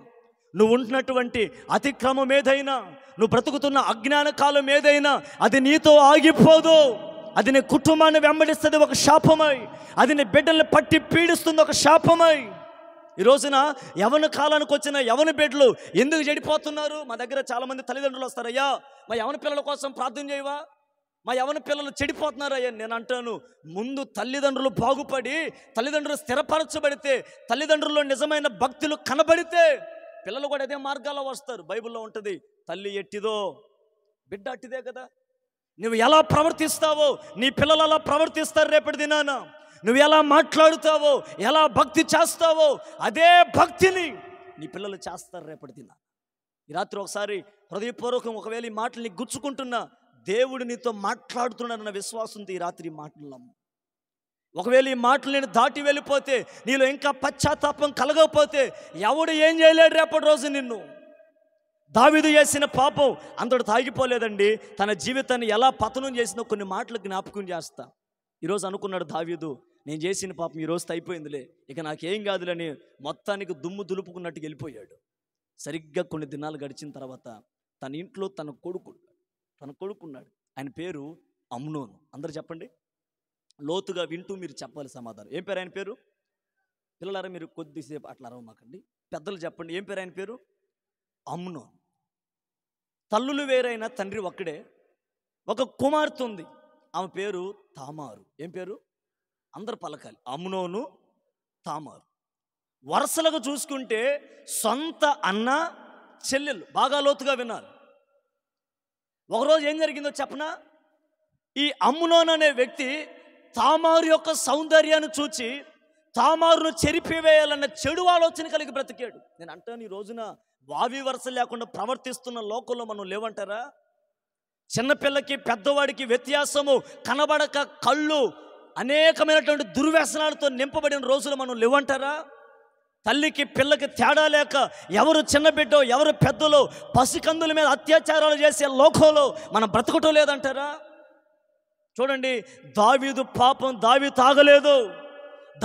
నువ్వు ఉంటున్నటువంటి అతిక్రమం ఏదైనా, నువ్వు బ్రతుకుతున్న అజ్ఞాన కాలం ఏదైనా, అది నీతో ఆగిపోదు. అది నీ కుటుంబాన్ని వెంబడిస్తుంది ఒక శాపమై, అది నీ బిడ్డల్ని పట్టి పీడిస్తుంది ఒక శాపమై. ఈ రోజున యవన కాలానికి వచ్చిన యవన బిడ్డలు ఎందుకు చెడిపోతున్నారు? మా దగ్గర చాలామంది తల్లిదండ్రులు వస్తారు, అయ్యా మా యవన పిల్లల కోసం ప్రార్థన చేయవా, మా యవన పిల్లలు చెడిపోతున్నారయ్యా. నేను అంటాను, ముందు తల్లిదండ్రులు బాగుపడి, తల్లిదండ్రులు స్థిరపరచబడితే, తల్లిదండ్రుల్లో నిజమైన భక్తులు కనబడితే పిల్లలు కూడా అదే మార్గాల్లో వస్తారు. బైబిల్లో ఉంటుంది, తల్లి ఎట్టిదో బిడ్డ అట్టిదే కదా. నువ్వు ఎలా ప్రవర్తిస్తావో నీ పిల్లలు అలా ప్రవర్తిస్తారు రేపటి దినాన. నువ్వు ఎలా మాట్లాడుతావో, ఎలా భక్తి చేస్తావో అదే భక్తిని నీ పిల్లలు చేస్తారు రేపటి దినాన. ఈ రాత్రి ఒకసారి హృదయపూర్వకం ఒకవేళ ఈ మాటలు నీకు గుచ్చుకుంటున్నా, దేవుడు నీతో మాట్లాడుతున్నాడన్న విశ్వాసంతో ఈ రాత్రి ఈ మాటలు నమ్ము. ఒకవేళ ఈ మాటలు నేను దాటి వెళ్ళిపోతే, నీలో ఇంకా పశ్చాత్తాపం కలగకపోతే ఎవడు ఏం చేయలేడు రేపటి రోజు నిన్ను. దావీదు చేసిన పాపం అంతటి తాగిపోలేదండి. తన జీవితాన్ని ఎలా పతనం చేసినా కొన్ని మాటలు జ్ఞాపకం చేస్తా. ఈరోజు అనుకున్నాడు దావీదు, నేను చేసిన పాపం ఈ రోజుతో అయిపోయిందిలే, ఇక నాకేం కాదులని మొత్తానికి దుమ్ము దులుపుకున్నట్టు వెళ్ళిపోయాడు. సరిగ్గా కొన్ని దినాలు గడిచిన తర్వాత తన ఇంట్లో తన కొడుకున్నాడు. ఆయన పేరు అమ్నోను. అందరు చెప్పండి, లోతుగా వింటూ మీరు చెప్పాలి సమాధానం. ఏం పేరు ఆయన పేరు? పిల్లలారా మీరు కొద్దిసేపు అట్లా అరవమాకండి, పెద్దలు చెప్పండి. ఏం పేరు ఆయన పేరు? అమ్నోను. తల్లులు వేరైనా తండ్రి ఒక్కడే. ఒక కుమార్తె ఉంది, ఆమె పేరు తామారు. ఏం పేరు? అందరు పలకాలి, అమ్నోను తామారు. వరుసలుగా చూసుకుంటే సొంత అన్న చెల్లెలు. బాగా లోతుగా వినాలి. ఒకరోజు ఏం జరిగిందో చెప్పనా? ఈ అమ్నోను అనే వ్యక్తి తామారు యొక్క సౌందర్యాన్ని చూచి తామారును చెరిపివేయాలన్న చెడు ఆలోచన కలిగి బ్రతికాడు. నేను అంటాను, ఈ రోజున వావి వరుస లేకుండా ప్రవర్తిస్తున్న లోకంలో మనం లేవంటారా? చిన్నపిల్లకి పెద్దవాడికి వ్యత్యాసము కనబడక కళ్ళు అనేకమైనటువంటి దుర్వ్యసనాలతో నింపబడిన రోజులు మనం లేవంటారా? తల్లికి పిల్లకి తేడా లేక ఎవరు చిన్న బిడ్డో ఎవరు పెద్దలో పసికందుల మీద అత్యాచారాలు చేసే లోకంలో మనం బ్రతకటం లేదంటారా? చూడండి, దావీదు పాపం దావీదు తాగలేదు.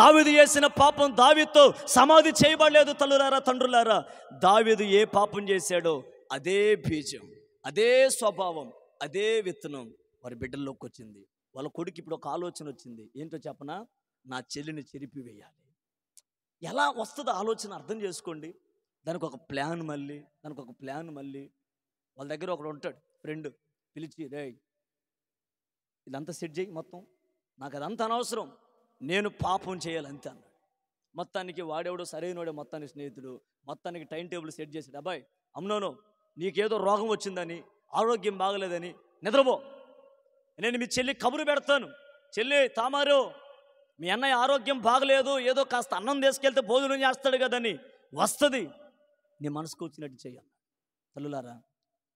దావీదు చేసిన పాపం దావీదుతో సమాధి చేయబడలేదు. తల్లులారా, తండ్రులారా, దావీదు ఏ పాపం చేశాడో అదే బీజం, అదే స్వభావం, అదే విత్తనం వారి బిడ్డల్లోకి వచ్చింది. వాళ్ళ కొడుకు ఇప్పుడు ఒక ఆలోచన వచ్చింది. ఏంటో చెప్పనా? నా చెల్లిని చెరిపివేయాలి. ఎలా వస్తుందో ఆలోచన అర్థం చేసుకోండి. దానికి ఒక ప్లాన్ మళ్ళీ వాళ్ళ దగ్గర ఒకడు ఉంటాడు ఫ్రెండ్, పిలిచి, రే ఇదంతా సెట్ చేయి, మొత్తం నాకు అదంతా అనవసరం, నేను పాపం చేయాలి అంతే అన్నాడు. మొత్తానికి వాడేవాడు సరైనవాడే, మొత్తానికి స్నేహితుడు మొత్తానికి టైం టేబుల్ సెట్ చేశాడు. అబ్బాయి అమ్నోను, నీకేదో రోగం వచ్చిందని, ఆరోగ్యం బాగలేదని నిద్రపో, నేను మీ చెల్లి కబురు పెడతాను. చెల్లి తామారు, మీ అన్నయ్య ఆరోగ్యం బాగలేదు, ఏదో కాస్త అన్నం తీసుకెళ్తే భోజనం చేస్తాడు కదని వస్తుంది, నీ మనసుకు వచ్చినట్టు చెయ్యాలి. తల్లులారా,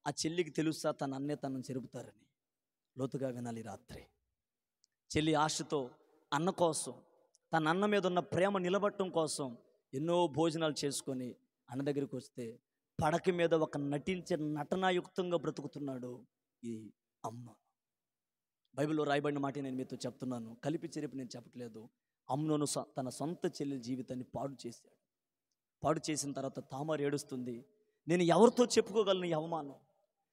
ఆ చెల్లికి తెలుసా తన అన్నే తనను చెరుపుతారని? లోతుగా వినాలి. రాత్రి చెల్లి ఆశతో అన్న కోసం, తన అన్న మీద ఉన్న ప్రేమ నిలబట్టడం కోసం ఎన్నో భోజనాలు చేసుకొని అన్న దగ్గరికి వస్తే పడక మీద ఒక నటించే నటనాయుక్తంగా బ్రతుకుతున్నాడు ఈ అమ్మ. బైబిల్లో రాయబడిన మాట నేను మీతో చెప్తున్నాను, కలిపి చెరిపి నేను చెప్పట్లేదు. అమ్నోను తన సొంత చెల్లి జీవితాన్ని పాడు చేశాడు. పాడు చేసిన తర్వాత తామారు ఏడుస్తుంది, నేను ఎవరితో చెప్పుకోగలను ఈ అవమానం?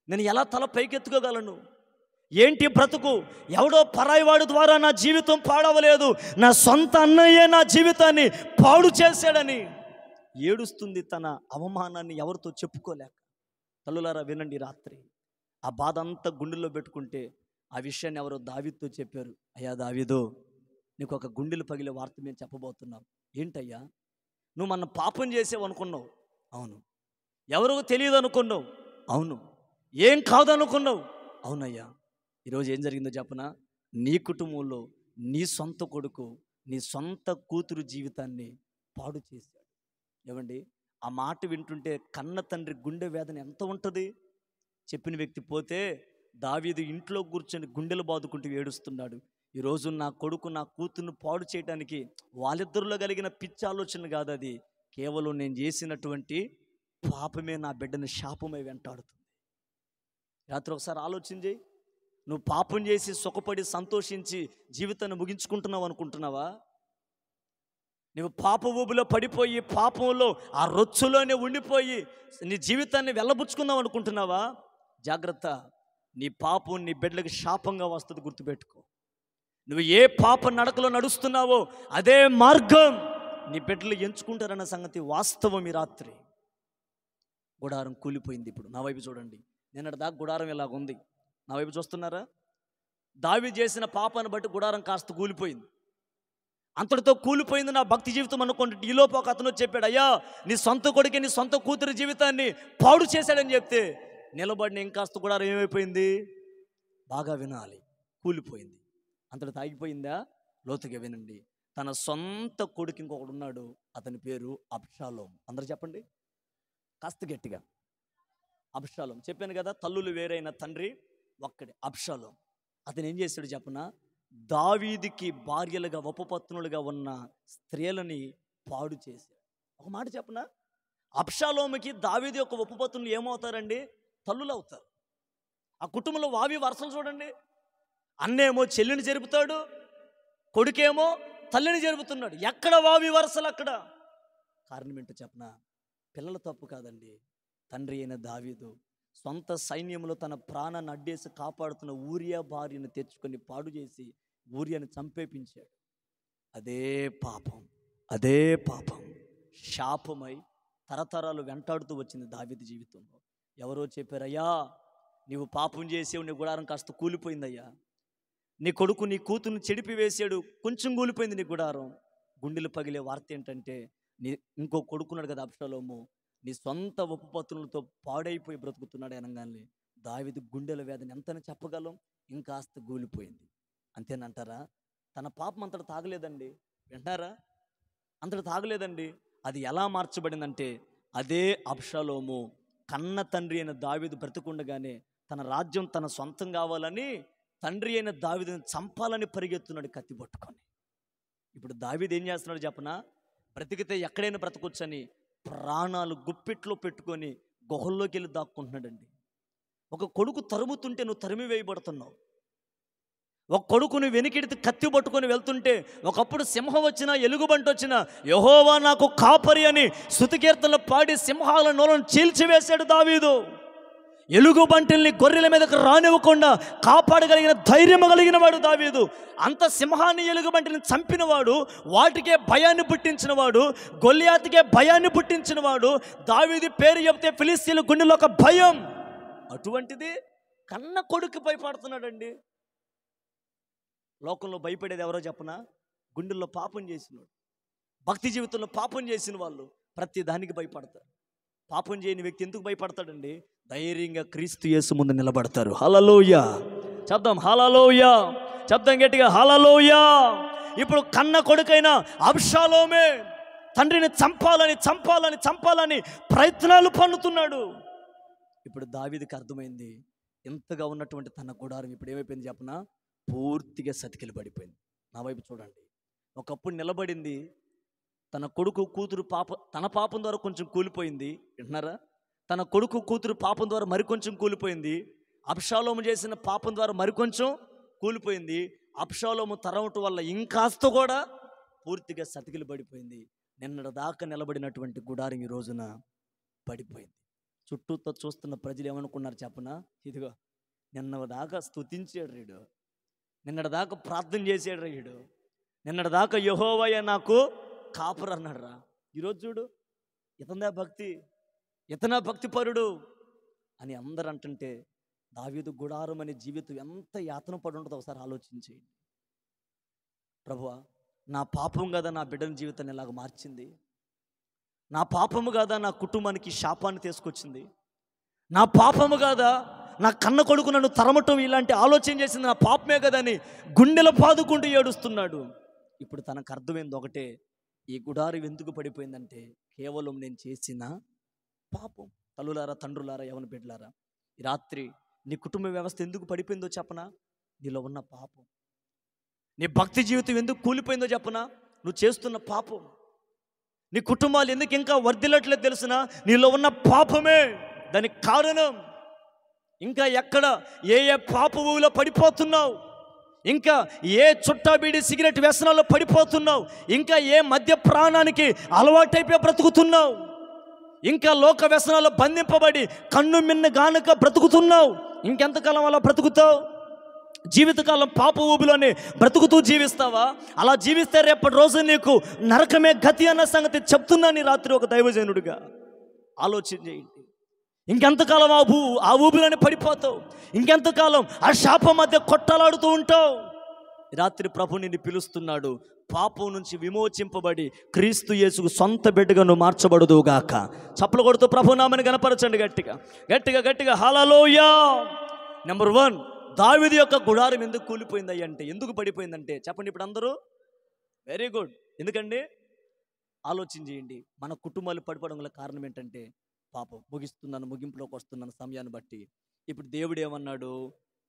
నేను ఎలా తల పైకెత్తుకోగలను? ఏంటి బ్రతుకు? ఎవడో పరాయివాడు ద్వారా నా జీవితం పాడవలేదు, నా సొంత అన్నయ్యే నా జీవితాన్ని పాడు చేశాడని ఏడుస్తుంది, తన అవమానాన్ని ఎవరితో చెప్పుకోలేక. తల్లులారా వినండి, రాత్రి ఆ బాధ అంతా గుండెల్లో పెట్టుకుంటే ఆ విషయాన్ని ఎవరో దావీదుతో చెప్పారు. అయ్యా దావీదు, నీకు ఒక గుండెలు పగిలే వార్త మేము చెప్పబోతున్నాం. ఏంటయ్యా? నువ్వు మన పాపం చేసావు అనుకున్నావు, అవును. ఎవరికి తెలియదు అనుకున్నావు, అవును. ఏం కాదు అనుకున్నావు, అవునయ్యా. ఈరోజు ఏం జరిగిందో చెప్పనా? నీ కుటుంబంలో నీ సొంత కొడుకు, నీ సొంత కూతురు జీవితాన్ని పాడు చేశాడు. ఏమండి, ఆ మాట వింటుంటే కన్న తండ్రి గుండె వేదన ఎంత ఉంటుంది? చెప్పిన వ్యక్తి పోతే దావీదు ఇంట్లో కూర్చొని గుండెలు బాదుకుంటూ ఏడుస్తున్నాడు. ఈరోజు నా కొడుకు నా కూతుర్ను పాడు చేయడానికి వాళ్ళిద్దరిలో కలిగిన పిచ్చి ఆలోచన కాదు, అది కేవలం నేను చేసినటువంటి పాపమే నా బిడ్డని శాపమై వెంటాడుతుంది. రాత్రి ఒకసారి ఆలోచన చేయి. నువ్వు పాపం చేసి సుఖపడి సంతోషించి జీవితాన్ని ముగించుకుంటున్నావు అనుకుంటున్నావా? నువ్వు పాప ఊబిలో పడిపోయి పాపంలో ఆ రొచ్చులోనే ఉండిపోయి నీ జీవితాన్ని వెళ్ళబుచ్చుకుందాం అనుకుంటున్నావా? జాగ్రత్త, నీ పాపం నీ బిడ్డలకు శాపంగా వస్తుంది, గుర్తుపెట్టుకో. నువ్వు ఏ పాప నడకలో నడుస్తున్నావో అదే మార్గం నీ బిడ్డలు ఎంచుకుంటారన్న సంగతి వాస్తవం. ఈ రాత్రి గుడారం కూలిపోయింది. ఇప్పుడు నా వైపు చూడండి, నిన్నటి దాకా గుడారం ఇలాగుంది, నా వైపు చూస్తున్నారా? దావీదు చేసిన పాపాన్ని బట్టి గుడారం కాస్త కూలిపోయింది. అంతటితో కూలిపోయింది నా భక్తి జీవితం అనుకోండి. ఈలోపు ఒక అతను చెప్పాడు, అయ్యా నీ సొంత కొడుకే నీ సొంత కూతురి జీవితాన్ని పాడు చేశాడని చెప్తే నిలబడిన ఇంకాస్త గుడారం ఏమైపోయింది? బాగా వినాలి, కూలిపోయింది. అంతటి తాగిపోయిందా? లోతుగా వినండి. తన సొంత కొడుకు ఇంకొకడు ఉన్నాడు, అతని పేరు అబ్షాలోం. అందరూ చెప్పండి కాస్త గట్టిగా. అబ్షాలోం. చెప్పాను కదా, తల్లులు వేరైన తండ్రి ఒక్కడే. అబ్షాలోం అతను ఏం చేశాడు చెప్పనా? దావీదుకి భార్యలుగా ఉపపత్నులుగా ఉన్న స్త్రీలని పాడు చేశాడు. ఒక మాట చెప్పనా, అబ్షాలోముకి దావీదు యొక్క ఉపపత్నులు ఏమవుతారండి? తల్లులు అవుతారు. ఆ కుటుంబంలో వావి వరుసలు చూడండి. అన్నేమో చెల్లిని జరుపుతాడు, కొడుకేమో తల్లిని జరుపుతున్నాడు. ఎక్కడ వావి వరుసలు అక్కడ. కారణం ఏంటో చెప్పనా? పిల్లల తప్పు కాదండి. తండ్రి అయిన దావీదు సొంత సైన్యంలో తన ప్రాణాన్ని అడ్డేసి కాపాడుతున్న ఊరియా భార్యను తెచ్చుకొని పాడు చేసి ఊరియాని చంపేపించాడు. అదే పాపం, అదే పాపం శాపమై తరతరాలు వెంటాడుతూ వచ్చింది దావీదు జీవితంలో. ఎవరో చెప్పారయ్యా, నీవు పాపం చేసేవు, నీ గుడారం కాస్త కూలిపోయిందయ్యా. నీ కొడుకు నీ కూతుర్ని చెడిపి వేసాడు, కొంచెం కూలిపోయింది నీ గుడారం. గుండెలు పగిలే వార్త ఏంటంటే, నీ ఇంకో కొడుకున్నాడు కదా అబ్షాలోము, నీ సొంత ఉపపత్నులతో పాడైపోయి బ్రతుకుతున్నాడు అనగానే దావీదు గుండెల వేదన ఎంతని చెప్పగలం? ఇంకాస్త కూలిపోయింది. అంతేనంటారా? తన పాపం అంతటి తాగలేదండి. వింటారా? అంతటి తాగలేదండి. అది ఎలా మార్చబడిందంటే, అదే అబ్షాలోము కన్న తండ్రి అయిన దావీదు బ్రతుకుండగానే తన రాజ్యం తన సొంతం కావాలని తండ్రి అయిన దావీదుని చంపాలని పరిగెత్తున్నాడు కత్తి పట్టుకొని. ఇప్పుడు దావీదు ఏం చేస్తున్నాడు చెప్పనా? బ్రతికితే ఎక్కడైనా బ్రతకొచ్చని ప్రాణాలు గుప్పిట్లో పెట్టుకొని గుహల్లోకి వెళ్ళి దాక్కుంటున్నాడండి. ఒక కొడుకు తరుముతుంటే నువ్వు తరిమి వేయబడుతున్నావు. ఒక కొడుకుని వెనికిడితే కత్తి పట్టుకొని వెళ్తుంటే, ఒకప్పుడు సింహం వచ్చినా ఎలుగుబంటి వచ్చినా యెహోవా నాకు కాపరి అని స్తుతి కీర్తనలు పాడి సింహాల నోలను చీల్చివేశాడు దావీదు. ఎలుగుబంటిల్ని గొర్రెల మీదకు రానివ్వకుండా కాపాడగలిగిన ధైర్యం కలిగిన వాడు దావీదు. అంత సింహాన్ని ఎలుగుబంటిని చంపినవాడు, వాటికే భయాన్ని పుట్టించినవాడు, గొల్లియాతుకే భయాన్ని పుట్టించినవాడు. దావీదు పేరు చెప్తే ఫిలిస్తీన్ల గుండెలో ఒక భయం. అటువంటిది కన్న కొడుకు భయపడుతున్నాడండి. లోకంలో భయపడేది ఎవరో చెప్పనా? గుండెల్లో పాపం చేసినోడు, భక్తి జీవితంలో పాపం చేసిన వాళ్ళు ప్రతి దానికి భయపడతారు. పాపం చేయని వ్యక్తి ఎందుకు భయపడతాడండి? ధైర్యంగా క్రీస్తు యేసు ముందు నిలబడతారు. హల్లెలూయా చెప్దాం, హల్లెలూయా చెప్దాం గట్టిగా, హల్లెలూయా. ఇప్పుడు కన్న కొడుకైన అబ్షాలోమే తండ్రిని చంపాలని ప్రయత్నాలు పన్నుతున్నాడు. ఇప్పుడు దావీదుకి అర్థమైంది, ఎంతగా ఉన్నటువంటి తన గుడారం ఇప్పుడు ఏమైపోయింది చెప్పనా? పూర్తిగా సతికిలు పడిపోయింది. నా వైపు చూడండి. ఒకప్పుడు నిలబడింది, తన కొడుకు కూతురు తన పాపం ద్వారా కొంచెం కూలిపోయింది. వింటున్నారా? తన కొడుకు కూతురు పాపం ద్వారా మరికొంచెం కూలిపోయింది. అబ్షాలోము చేసిన పాపం ద్వారా మరికొంచెం కూలిపోయింది. అబ్షాలోము తరవటం వల్ల ఇంకాస్త కూడా పూర్తిగా సతికిలు పడిపోయింది. నిన్నటి దాకా నిలబడినటువంటి గుడారం ఈ రోజున పడిపోయింది. చుట్టూతో చూస్తున్న ప్రజలు ఏమనుకున్నారు చెప్పనా? ఇదిగో నిన్న దాకా స్తుతించాడు రీడు, నిన్నటి దాకా ప్రార్థన చేసాడు రీడు, నిన్నటి దాకా యెహోవాయే నాకు కాపురు అన్నాడు రా. ఈరోజు చూడు, ఇతనా భక్తిపరుడు అని అందరూ అంటుంటే దావీదు గుడారం అనే జీవితం ఎంత యాతన పడి ఉంటుందో ఒకసారి ఆలోచించేయండి. ప్రభువా, నా పాపం కదా నా బిడ్డల జీవితాన్ని ఇలాగ మార్చింది, నా పాపము కాదా నా కుటుంబానికి శాపాన్ని తీసుకొచ్చింది, నా పాపము కాదా నా కన్న కొడుకు నన్ను తరమటం ఇలాంటి ఆలోచన చేసింది నా పాపమే కదా అని గుండెల పాదుకుంటూ ఏడుస్తున్నాడు. ఇప్పుడు తనకు అర్థమైంది ఒకటే, ఈ గుడారం ఎందుకు పడిపోయిందంటే కేవలం నేను చేసిన పాపం. తల్లులారా, తండ్రులారా, యవన బిడ్డలారా, ఈ రాత్రి నీ కుటుంబ వ్యవస్థ ఎందుకు పడిపోయిందో చెప్పనా? నీలో ఉన్న పాపం. నీ భక్తి జీవితం ఎందుకు కూలిపోయిందో చెప్పనా? నువ్వు చేస్తున్న పాపం. నీ కుటుంబాలు ఎందుకు ఇంకా వర్ధిల్లట్లేదు తెలుసునా? నీలో ఉన్న పాపమే దానికి కారణం. ఇంకా ఎక్కడ ఏ పాప ఊవిలో పడిపోతున్నావు, ఇంకా ఏ చుట్టా బీడి సిగరెట్ వ్యసనాల్లో పడిపోతున్నావు, ఇంకా ఏ మద్య ప్రాణానికి అలవాటైపోయి బ్రతుకుతున్నావు, ఇంకా లోక వ్యసనాల్లో బంధింపబడి కన్ను మిన్న గానుక బ్రతుకుతున్నావు. ఇంకెంతకాలం అలా బ్రతుకుతావు? జీవితకాలం పాప ఊబిలోనే బ్రతుకుతూ జీవిస్తావా? అలా జీవిస్తే రేపటి రోజు నీకు నరకమే గతి అన్న సంగతి చెప్తున్నాను ఈ రాత్రి ఒక దైవజనుడిగా. ఆలోచన చేయండి. ఇంకెంతకాలం ఆ ఊబిలోనే పడిపోతావు? ఇంకెంతకాలం ఆ శాపం మధ్య కొట్టలాడుతూ ఉంటావు? రాత్రి ప్రభు నిన్ను పిలుస్తున్నాడు. పాపం నుంచి విమోచింపబడి క్రీస్తు యేసుకు సొంత బిడ్డగా నువ్వు మార్చబడుదువుగాక. చప్పలు కొడుతూ ప్రభు నామని గణపరచండి గట్టిగా గట్టిగా గట్టిగా, హల్లెలూయా. నెంబర్ 1, దావీదు యొక్క గుడారం ఎందుకు కూలిపోయింది అంటే, ఎందుకు పడిపోయిందంటే చెప్పండి ఇప్పుడు అందరూ? Very good. ఎందుకండి? ఆలోచన చేయండి. మన కుటుంబాలు పడిపోవడం గల కారణం ఏంటంటే పాపం. ముగింపులోకి వస్తున్నాను సమయాన్ని బట్టి. ఇప్పుడు దేవుడు ఏమన్నాడు?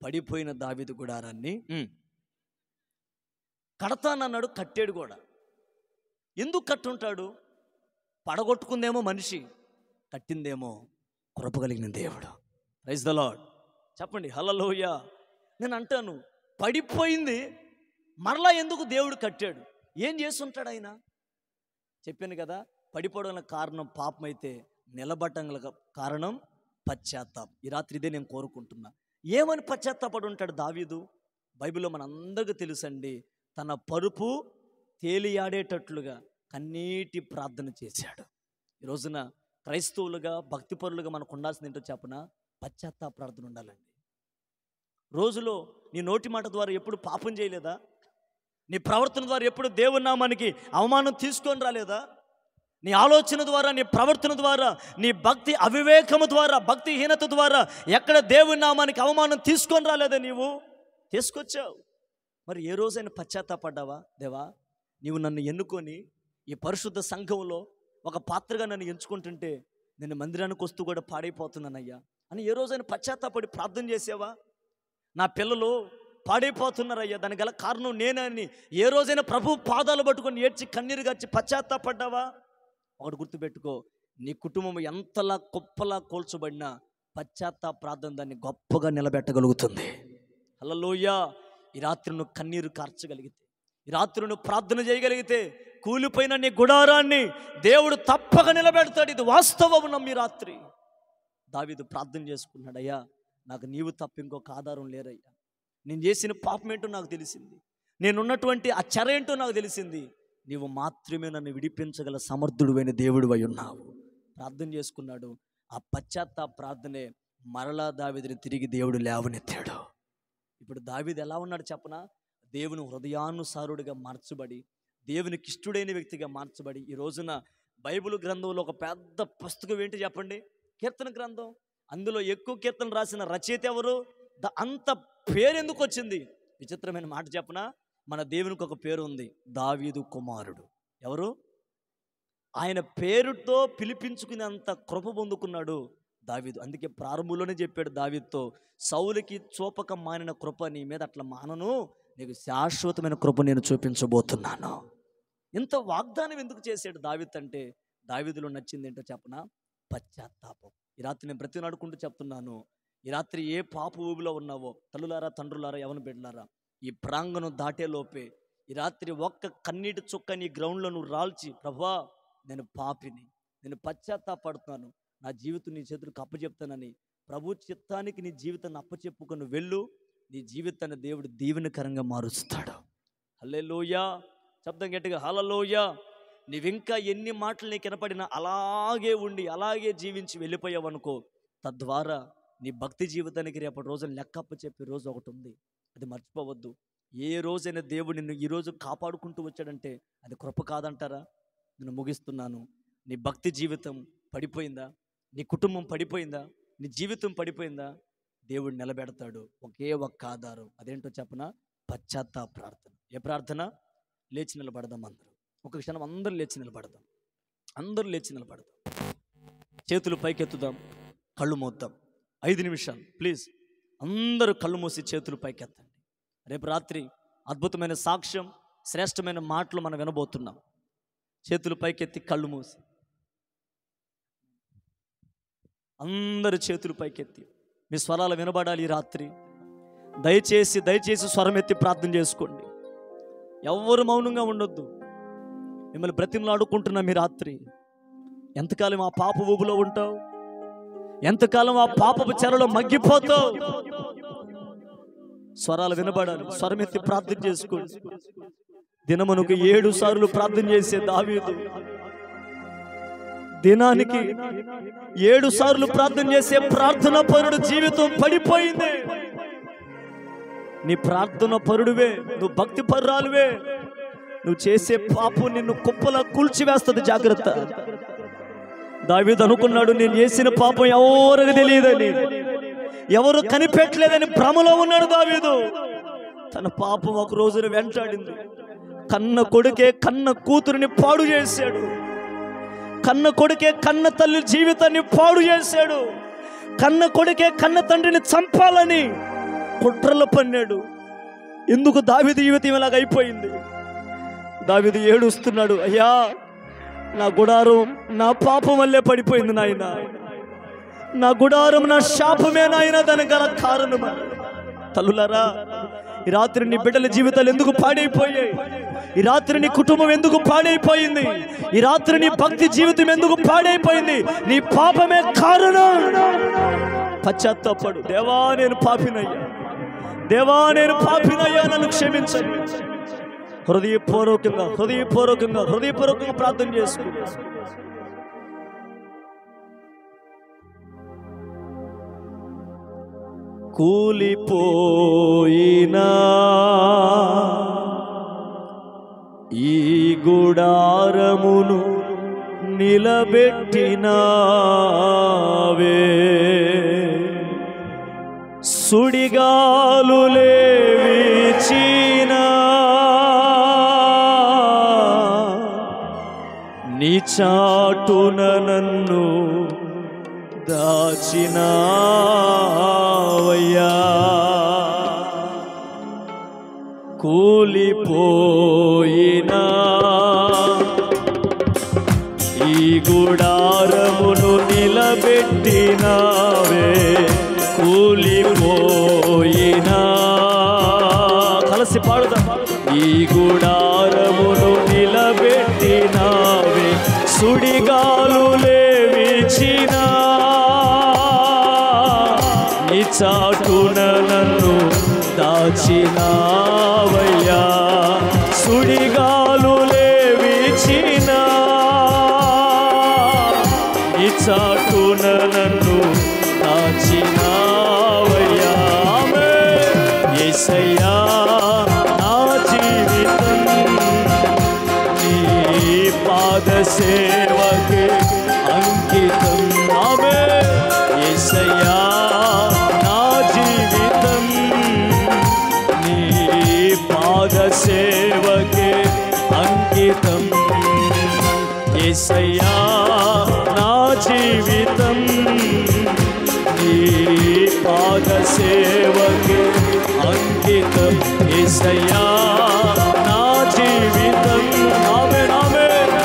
పడిపోయిన దావీదు గుడారాన్ని కడతానన్నాడు. కట్టాడు కూడా. ఎందుకు కట్టుంటాడు? పడగొట్టుకుందేమో మనిషి, కట్టిందేమో కృప కలిగిన దేవుడు. Praise the lord. చెప్పండి హల్లెలూయా. నేను అంటాను, పడిపోయింది మరలా ఎందుకు దేవుడు కట్టాడు? ఏం చేస్తుంటాడు ఆయన? చెప్పాను కదా, పడిపోవడం కారణం పాపం అయితే నిలబడటం కారణం పశ్చాత్తాపం. ఈ రాత్రి ఇదే నేను కోరుకుంటున్నా. ఏమని పశ్చాత్తాపడి ఉంటాడు దావీదు? బైబిల్లో మనందరికీ తెలుసండి, తన పరుపు తేలియాడేటట్లుగా కన్నీటి ప్రార్థన చేశాడు. ఈ రోజున క్రైస్తవులుగా భక్తిపరులుగా మనకు ఉండాల్సింది ఏంటో చెప్పనా? పశ్చాత్తాప ప్రార్థన ఉండాలండి. రోజులో నీ నోటి మాట ద్వారా ఎప్పుడు పాపం చేయలేదా? నీ ప్రవర్తన ద్వారా ఎప్పుడు దేవుని నామానికి అవమానం తీసుకొని రాలేదా? నీ ఆలోచన ద్వారా, నీ ప్రవర్తన ద్వారా, నీ భక్తి అవివేకము ద్వారా, భక్తిహీనత ద్వారా ఎక్కడ దేవుని నామానికి అవమానం తీసుకొని రాలేదా? నీవు తీసుకొచ్చావు. మరి ఏ రోజైనా పశ్చాత్తాపడ్డావా? దేవా, నీవు నన్ను ఎన్నుకొని ఈ పరిశుద్ధ సంఘంలో ఒక పాత్రగా నన్ను ఎంచుకుంటుంటే నేను మందిరానికి వస్తూ కూడా పాడైపోతున్నానయ్యా అని ఏ రోజైనా పశ్చాత్తాపడి ప్రార్థన చేసావా? నా పిల్లలు పాడైపోతున్నారయ్యా, దానికి గల కారణం నేనని ఏ రోజైనా ప్రభు పాదాలు పట్టుకొని ఏడ్చి కన్నీరు గచ్చి పశ్చాత్తాపడ్డావా? ఒకటి గుర్తుపెట్టుకో, నీ కుటుంబం ఎంతలా గొప్పలా కోల్చబడినా పశ్చాత్తాప ప్రార్థన దాన్ని గొప్పగా నిలబెట్టగలుగుతుంది. హల్లెలూయా. ఈ రాత్రి నువ్వు కన్నీరు కార్చగలిగితే, ఈ రాత్రి నువ్వు ప్రార్థన చేయగలిగితే కూలిపోయిన నీ గుడారాన్ని దేవుడు తప్పక నిలబెడతాడు. ఇది వాస్తవం. నమ్మి రాత్రి దావీదు ప్రార్థన చేసుకున్నాడయ్యా, నాకు నీవు తప్ప ఇంకొక ఆధారం లేరయ్యా, నేను చేసిన పాపం ఏంటో నాకు తెలిసింది, నేనున్నటువంటి ఆ చెర ఏంటో నాకు తెలిసింది, నీవు మాత్రమే నన్ను విడిపించగల సమర్థుడువైన దేవుడు అయి ఉన్నావు. ప్రార్థన చేసుకున్నాడు. ఆ పశ్చాత్తాప ప్రార్థనే మరలా దావీదుని తిరిగి దేవుడు లేవనెత్తాడు. ఇప్పుడు దావీదు ఎలా ఉన్నాడు చెప్పనా? దేవుని హృదయానుసారుడిగా మార్చబడి, దేవునికి ఇష్టడైన వ్యక్తిగా మార్చబడి, ఈ రోజున బైబిల్ గ్రంథంలో ఒక పెద్ద పుస్తకం ఏంటి చెప్పండి? కీర్తన గ్రంథం. అందులో ఎక్కువ కీర్తనలు రాసిన రచయిత ఎవరు? అంత పేరు ఎందుకు వచ్చింది? విచిత్రమైన మాట చెప్పనా? మన దేవునికి ఒక పేరు ఉంది, దావీదు కుమారుడు. ఎవరు? ఆయన పేరుతో పిలిపించుకునేంత కృప పొందుకున్నాడు దావీదు. అందుకే ప్రారంభంలోనే చెప్పాడు దావీదుతో, సౌలుకి చూపక మానిన కృప నీ మీద అట్లా మానను, నీకు శాశ్వతమైన కృప నేను చూపించబోతున్నాను. ఇంత వాగ్దానం ఎందుకు చేశాడు దావీదు అంటే, దావీదులో నచ్చింది ఏంటో చెప్పనా? పశ్చాత్తాపం. ఈ రాత్రి నేను ప్రతి నడుకుంటూ చెప్తున్నాను, ఈ రాత్రి ఏ పాప ఊబిలో ఉన్నావో, తల్లులారా, తండ్రులారా, యవన బిడ్డలారా, ఈ ప్రాంగణం దాటే లోపే ఈ రాత్రి ఒక్క కన్నీటి చుక్క నీ గ్రౌండ్లో నువ్వు రాల్చి, ప్రభువా నేను పాపిని, నేను పశ్చాత్తాపడుతున్నాను, నా జీవితం నీ చేతులకు అప్పచెప్తానని ప్రభు చిత్తానికి నీ జీవితాన్ని అప్పచెప్పుకొని వెళ్ళు. నీ జీవితాన్ని దేవుడు దీవెనకరంగా మారుస్తాడు. హల్లెలూయా. శబ్దం గట్టిగా హల్లెలూయా. నీవింకా ఎన్ని మాటలు నీకు వినపడినా అలాగే ఉండి అలాగే జీవించి వెళ్ళిపోయావనుకో, తద్వారా నీ భక్తి జీవితానికి రేపటి రోజున లెక్కప్ప చెప్పే రోజు ఒకటి ఉంది, అది మర్చిపోవద్దు. ఏ రోజైనా దేవుడు నిన్ను ఈరోజు కాపాడుకుంటూ వచ్చాడంటే అది కృప కాదంటారా? నేను ముగిస్తున్నాను. నీ భక్తి జీవితం పడిపోయిందా? నీ కుటుంబం పడిపోయిందా? నీ జీవితం పడిపోయిందా? దేవుడు నిలబెడతాడు. ఒకే ఒక్క ఆధారం, అదేంటో చెప్పనా? పశ్చాత్తాప ప్రార్థన. ఏ ప్రార్థన? లేచి నిలబడదాం అందరూ. ఒక క్షణం అందరూ లేచి నిలబడదాం. అందరూ లేచి నిలబడదాం. చేతులు పైకెత్తుదాం, కళ్ళు మూద్దాం. 5 నిమిషాలు ప్లీజ్. అందరూ కళ్ళు మూసి చేతులు పైకెత్తండి. రేపు రాత్రి అద్భుతమైన సాక్ష్యం, శ్రేష్టమైన మాటలు మనం వినబోతున్నాం. చేతులు పైకెత్తి కళ్ళు మూసి అందరు చేతులు పైకెత్తి మీ స్వరాలు వినబడాలి. ఈ రాత్రి దయచేసి స్వరం ఎత్తి ప్రార్థన చేసుకోండి. ఎవ్వరు మౌనంగా ఉండొద్దు. మిమ్మల్ని బ్రతిమలాడుకుంటున్నా. మీ రాత్రి ఎంతకాలం ఆ పాప ఊబులో ఉంటావు? ఎంతకాలం ఆ పాపపు చెరలో మగ్గిపోతావు? స్వరాలు వినబడాలి. స్వరం ఎత్తి ప్రార్థన చేసుకోండి. దినమునకు 7 సార్లు ప్రార్థన చేసే దావీదు దినానికి 7 సార్లు ప్రార్థన చేసే ప్రార్థన పరుడు జీవితం పడిపోయింది. నీ ప్రార్థన పరుడువే, నువ్వు భక్తి పరురాలువే. నువ్వు చేసే పాపం నిన్ను కుప్పలా కూల్చివేస్తుంది. జాగ్రత్త. దావీదు అనుకున్నాడు, నేను చేసిన పాపం ఎవరికి తెలియదని, ఎవరు కనిపెట్టలేదని భ్రమలో ఉన్నాడు దావీదు. తన పాపం ఒక రోజున వెంటాడింది. కన్న కొడుకే కన్న కూతురిని పాడు చేశాడు. కన్న కొడుకే కన్న తల్లి జీవితాన్ని పాడు చేశాడు. కన్న కొడుకే కన్న తండ్రిని చంపాలని కుట్రలు పన్నాడు. ఎందుకు దావీదు జీవితం ఇలాగ అయిపోయింది? దావీదు ఏడుస్తున్నాడు, అయ్యా నా గుడారం నా పాపం వల్లే పడిపోయింది నాయన, నా గుడారం నా శాపమే నాయన, దానికి గల కారణం. తల్లులారా, ఈ రాత్రి నీ బిడ్డల జీవితాలు ఎందుకు పాడైపోయాయి? ఈ రాత్రి నీ కుటుంబం ఎందుకు పాడైపోయింది? ఈ రాత్రి నీ భక్తి జీవితం ఎందుకు పాడైపోయింది? నీ పాపమే కారణం. పశ్చాత్తాపడు. దేవా నేను పాపినయ్యా, దేవా నేను పాపినయ్యా, నన్ను క్షమించండి. హృదయపూర్వకంగా ప్రార్థన చేసుకుంటా. కూలిపోయినా ఈ గుడారమును నిలబెట్టినావే, సుడిగాలులే వీచినా నీ చాటున నన్ను దాచినావయ్యా. కూలిపోయినా ఈ గుడారమును నిలబెట్టినావే, కూలిపోయినా కలిసి పాడుదాం. ఈ గుడారమును నిలబెట్టినావే, సుడిగాలులే వీచినా నీ చాటున నన్ను దాచినావయ్యా. సుడిగాలులే వీచినా నీ చాటున నన్ను దాచినావయ్యా. యేసయ్యా నా సేవకే అంకితం. ఆమేన్. యేసయ్యా నా జీవితం నీ పాద సేవకే అంకితం. యేసయ్యా నా జీవితం నీ పాద సేవకే అంకితం. యేసయ్యా నా జీవితం ఆమేన్ ఆమేన్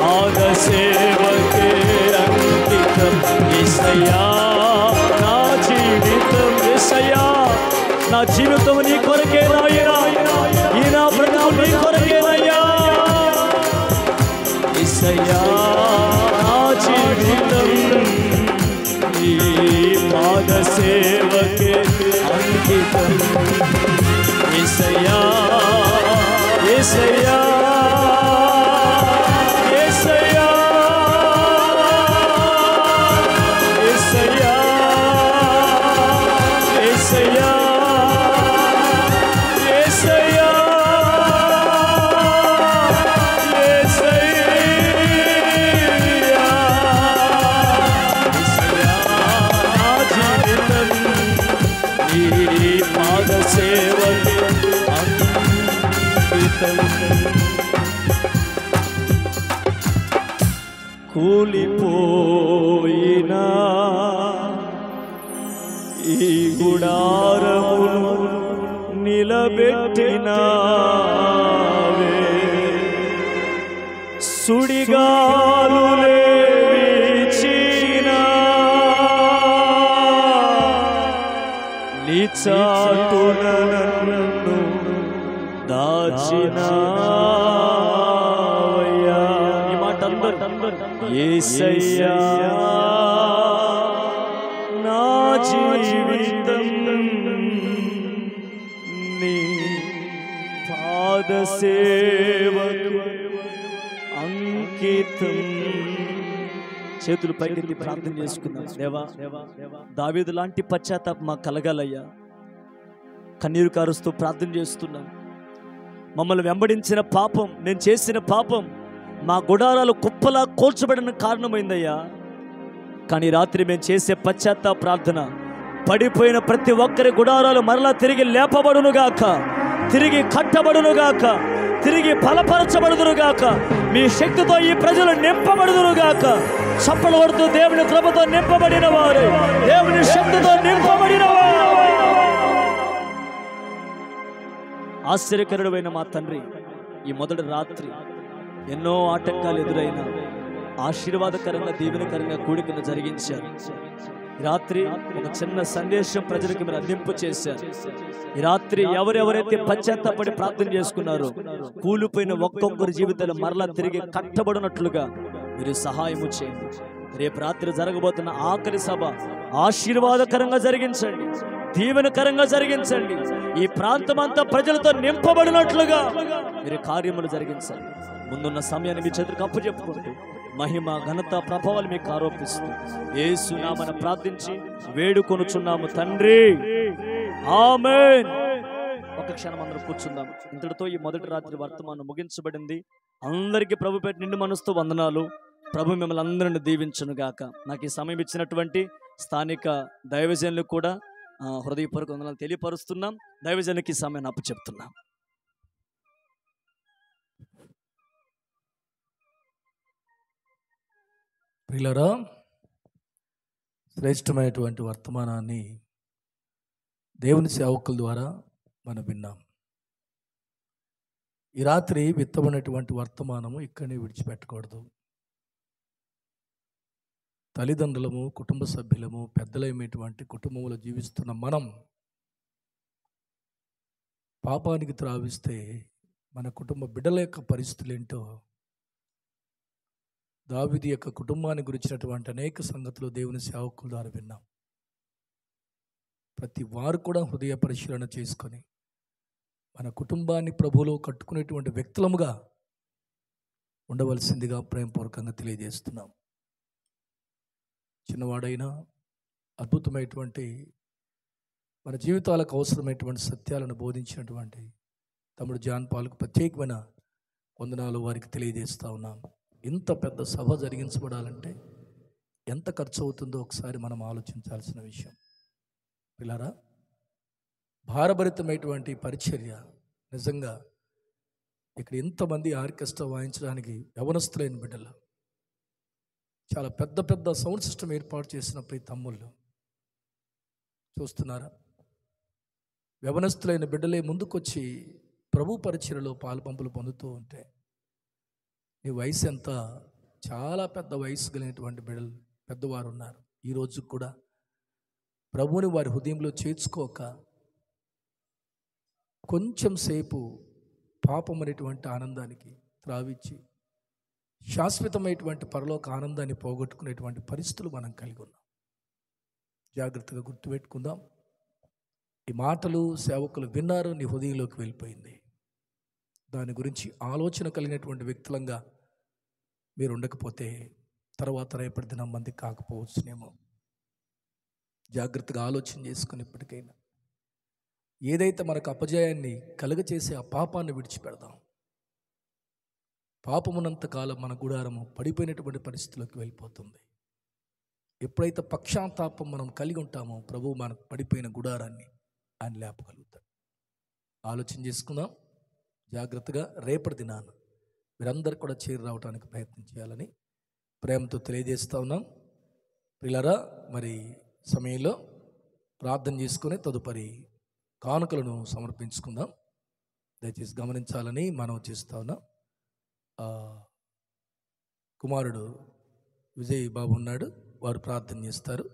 పాద సేవకే అంకితం. యేసయ్యా నా జీవితం. యేసయ్యా నా జీవితం నీ కొరకే నాయనా, ఈ నా బ్రతుకు నీ కొరకేనయ్యా. యేసయ్యా నా జీవితం నీ పాద సేవకే అంకితం. యేసయ్యా యేసయ్యా యేసయ్యా యేసయ్యా యేసయ్యా యేసయ్యా సేవకే అంకితం. కూలిపోయినా ఈ గుడారమును నిలబెట్టినావే, సుడిగాలులే వీచినా నీ చాటున నన్ను దాచినావయ్యా. ఈ మాట అందరూ యేసయ్యా నా జీవితం నీ పాద సేవకు అంకితం. చేతులు పైకెత్తి ప్రార్థన చేసుకుందాం. దేవా దావీదు లాంటి పశ్చాత్తాపం మాకు కలగాలయ్యా. కన్నీరు కారుస్తూ ప్రార్థన చేస్తున్నాం. మమ్మల్ని వెంబడించిన పాపం, నేను చేసిన పాపం మా గుడారాలు కుప్పలా కోల్చబడిన కారణమైందయ్యా. కానీ రాత్రి మేము చేసే పశ్చాత్తాప ప్రార్థన పడిపోయిన ప్రతి ఒక్కరి గుడారాలు మరలా తిరిగి లేపబడునుగాక, తిరిగి కట్టబడునుగాక, తిరిగి బలపరచబడుదురుగాక. మీ శక్తితో ఈ ప్రజలు నింపబడుదురుగాక. చప్పలు కొడుతూ దేవుని కృపతో నింపబడిన వారు, దేవుని శక్తితో నింపబడిన వారు. ఆశ్చర్యకరుడైన మా తండ్రి, ఈ మొదటి రాత్రి ఎన్నో ఆటంకాలు ఎదురైన ఆశీర్వాదకరంగా దీవెనకరంగా కూడికను జరిగించారు. ఈ రాత్రి ఒక చిన్న సందేశం ప్రజలకు మీరు అందింపు చేశారు. ఈ రాత్రి ఎవరెవరైతే పశ్చాత్తాపడి ప్రార్థన చేసుకున్నారో కూలిపోయిన ఒక్కొక్కరి జీవితాలు మరలా తిరిగి కట్టబడినట్లుగా మీరు సహాయము చేయండి. రేపు రాత్రి జరగబోతున్న ఆఖరి సభ ఆశీర్వాదకరంగా జరిగించండి, దీవెనకరంగా జరిగించండి. ఈ ప్రాంతం అంతా ప్రజలతో నింపబడినట్లుగా మీరు కార్యములు జరిగించండి. ముందున్న సమయాన్ని మీ చేతులకు అప్పచెప్పుకుంటూ మహిమ ఘనత ప్రభావాలు మీకు ఆరోపిస్తూ యేసు నామమున ప్రార్థించి వేడుకొనుచున్నాము తండ్రి, ఆమేన్. ఒక క్షణం అందరూ కూర్చుందాం. ఇంతటితో ఈ మొదటి రాత్రి వర్తమానం ముగించబడింది. అందరికీ ప్రభు పేరు నిండు మనసుతో వందనాలు. ప్రభు మిమ్మల్ని అందరిని దీవించును గాక. నాకు ఈ సమయం ఇచ్చినటువంటి స్థానిక దైవజనులకు కూడా హృదయపూర్వక వందనాలు తెలియపరుస్తున్నాం. దైవజనునికి ఈ సమయాన్ని అప్పచెప్తున్నాం. ప్రియులారా, శ్రేష్టమైనటువంటి వర్తమానాన్ని దేవుని సేవకుల ద్వారా మనం విన్నాం. ఈ రాత్రి విత్తబడినటువంటి వర్తమానము ఇక్కడనే విడిచిపెట్టకూడదు. తల్లిదండ్రులము, కుటుంబ సభ్యులము, పెద్దలైనటువంటి కుటుంబంలో జీవిస్తున్న మనం పాపానికి త్రావిస్తే మన కుటుంబ బిడ్డల యొక్క పరిస్థితులు ఏంటో దావీదు యొక్క కుటుంబాన్ని గురించినటువంటి అనేక సంగతులు దేవుని సేవకుల ద్వారా విన్నాం. ప్రతి వారు కూడా హృదయ పరిశీలన చేసుకొని మన కుటుంబాన్ని ప్రభువులో కట్టుకునేటువంటి వ్యక్తులముగా ఉండవలసిందిగా ప్రేమపూర్వకంగా తెలియజేస్తున్నాం. చిన్నవాడైనా అద్భుతమైనటువంటి మన జీవితాలకు అవసరమైనటువంటి సత్యాలను బోధించినటువంటి తమ్ముడు జాన్ పాల్కు ప్రత్యేకమైన వందనాలు వారికి తెలియజేస్తూ ఉన్నాం. ఇంత పెద్ద సభ జరిగించబడాలంటే ఎంత ఖర్చు అవుతుందో ఒకసారి మనం ఆలోచించాల్సిన విషయం. పిల్లరా, భారభరితమైనటువంటి పరిచర్య. నిజంగా ఇక్కడ ఎంతమంది ఆర్కెస్ట్రా వాయించడానికి యవనస్తులైన బిడ్డలు, చాలా పెద్ద పెద్ద సౌండ్ సిస్టమ్ ఏర్పాటు చేసిన ప్రతి తమ్ముళ్ళు చూస్తున్నారా? యవనస్తులైన బిడ్డలే ముందుకొచ్చి ప్రభు పరిచర్యలో పాలుపంపులు పొందుతూ ఉంటే, నీ వయసు ఎంత? చాలా పెద్ద వయసు కలిగినటువంటి బిడ్డలు, పెద్దవారు ఉన్నారు. ఈరోజు కూడా ప్రభువుని వారి హృదయంలో చేర్చుకోక కొంచెం సేపు పాపం అనేటువంటి ఆనందానికి త్రావిచ్చి శాశ్వతమైనటువంటి పరలోక ఆనందాన్ని పోగొట్టుకునేటువంటి పరిస్థితులు మనం కలిగి ఉన్నాం. జాగ్రత్తగా గుర్తుపెట్టుకుందాం. ఈ మాటలు సేవకులు విన్నారు, నీ హృదయంలోకి వెళ్ళిపోయింది. దాని గురించి ఆలోచన కలిగినటువంటి వ్యక్తులంగా మీరు ఉండకపోతే తర్వాత రేపటి దినం మంది కాకపోవచ్చునేమో. జాగ్రత్తగా ఆలోచన చేసుకుని ఇప్పటికైనా ఏదైతే మనకు అపజయాన్ని కలుగచేసే ఆ పాపాన్ని విడిచిపెడదాం. పాపమునంత కాలం మన గుడారము పడిపోయినటువంటి పరిస్థితుల్లోకి వెళ్ళిపోతుంది. ఎప్పుడైతే పక్షాతాపం మనం కలిగి ఉంటామో ప్రభువు మనకు పడిపోయిన గుడారాన్ని ఆయన లేపగలుగుతాడు. ఆలోచన చేసుకుందాం జాగ్రత్తగా. రేపటి దినాన మీరందరూ కూడా చేరి రావడానికి ప్రయత్నం చేయాలని ప్రేమతో తెలియజేస్తూ ఉన్నాం. పిల్లరా, మరి సమయంలో ప్రార్థన చేసుకుని తదుపరి కానుకలను సమర్పించుకుందాం. దయచేసి గమనించాలని మనం చేస్తూ ఉన్నాం. కుమారుడు విజయ్ బాబు ఉన్నాడు, వారు ప్రార్థన చేస్తారు.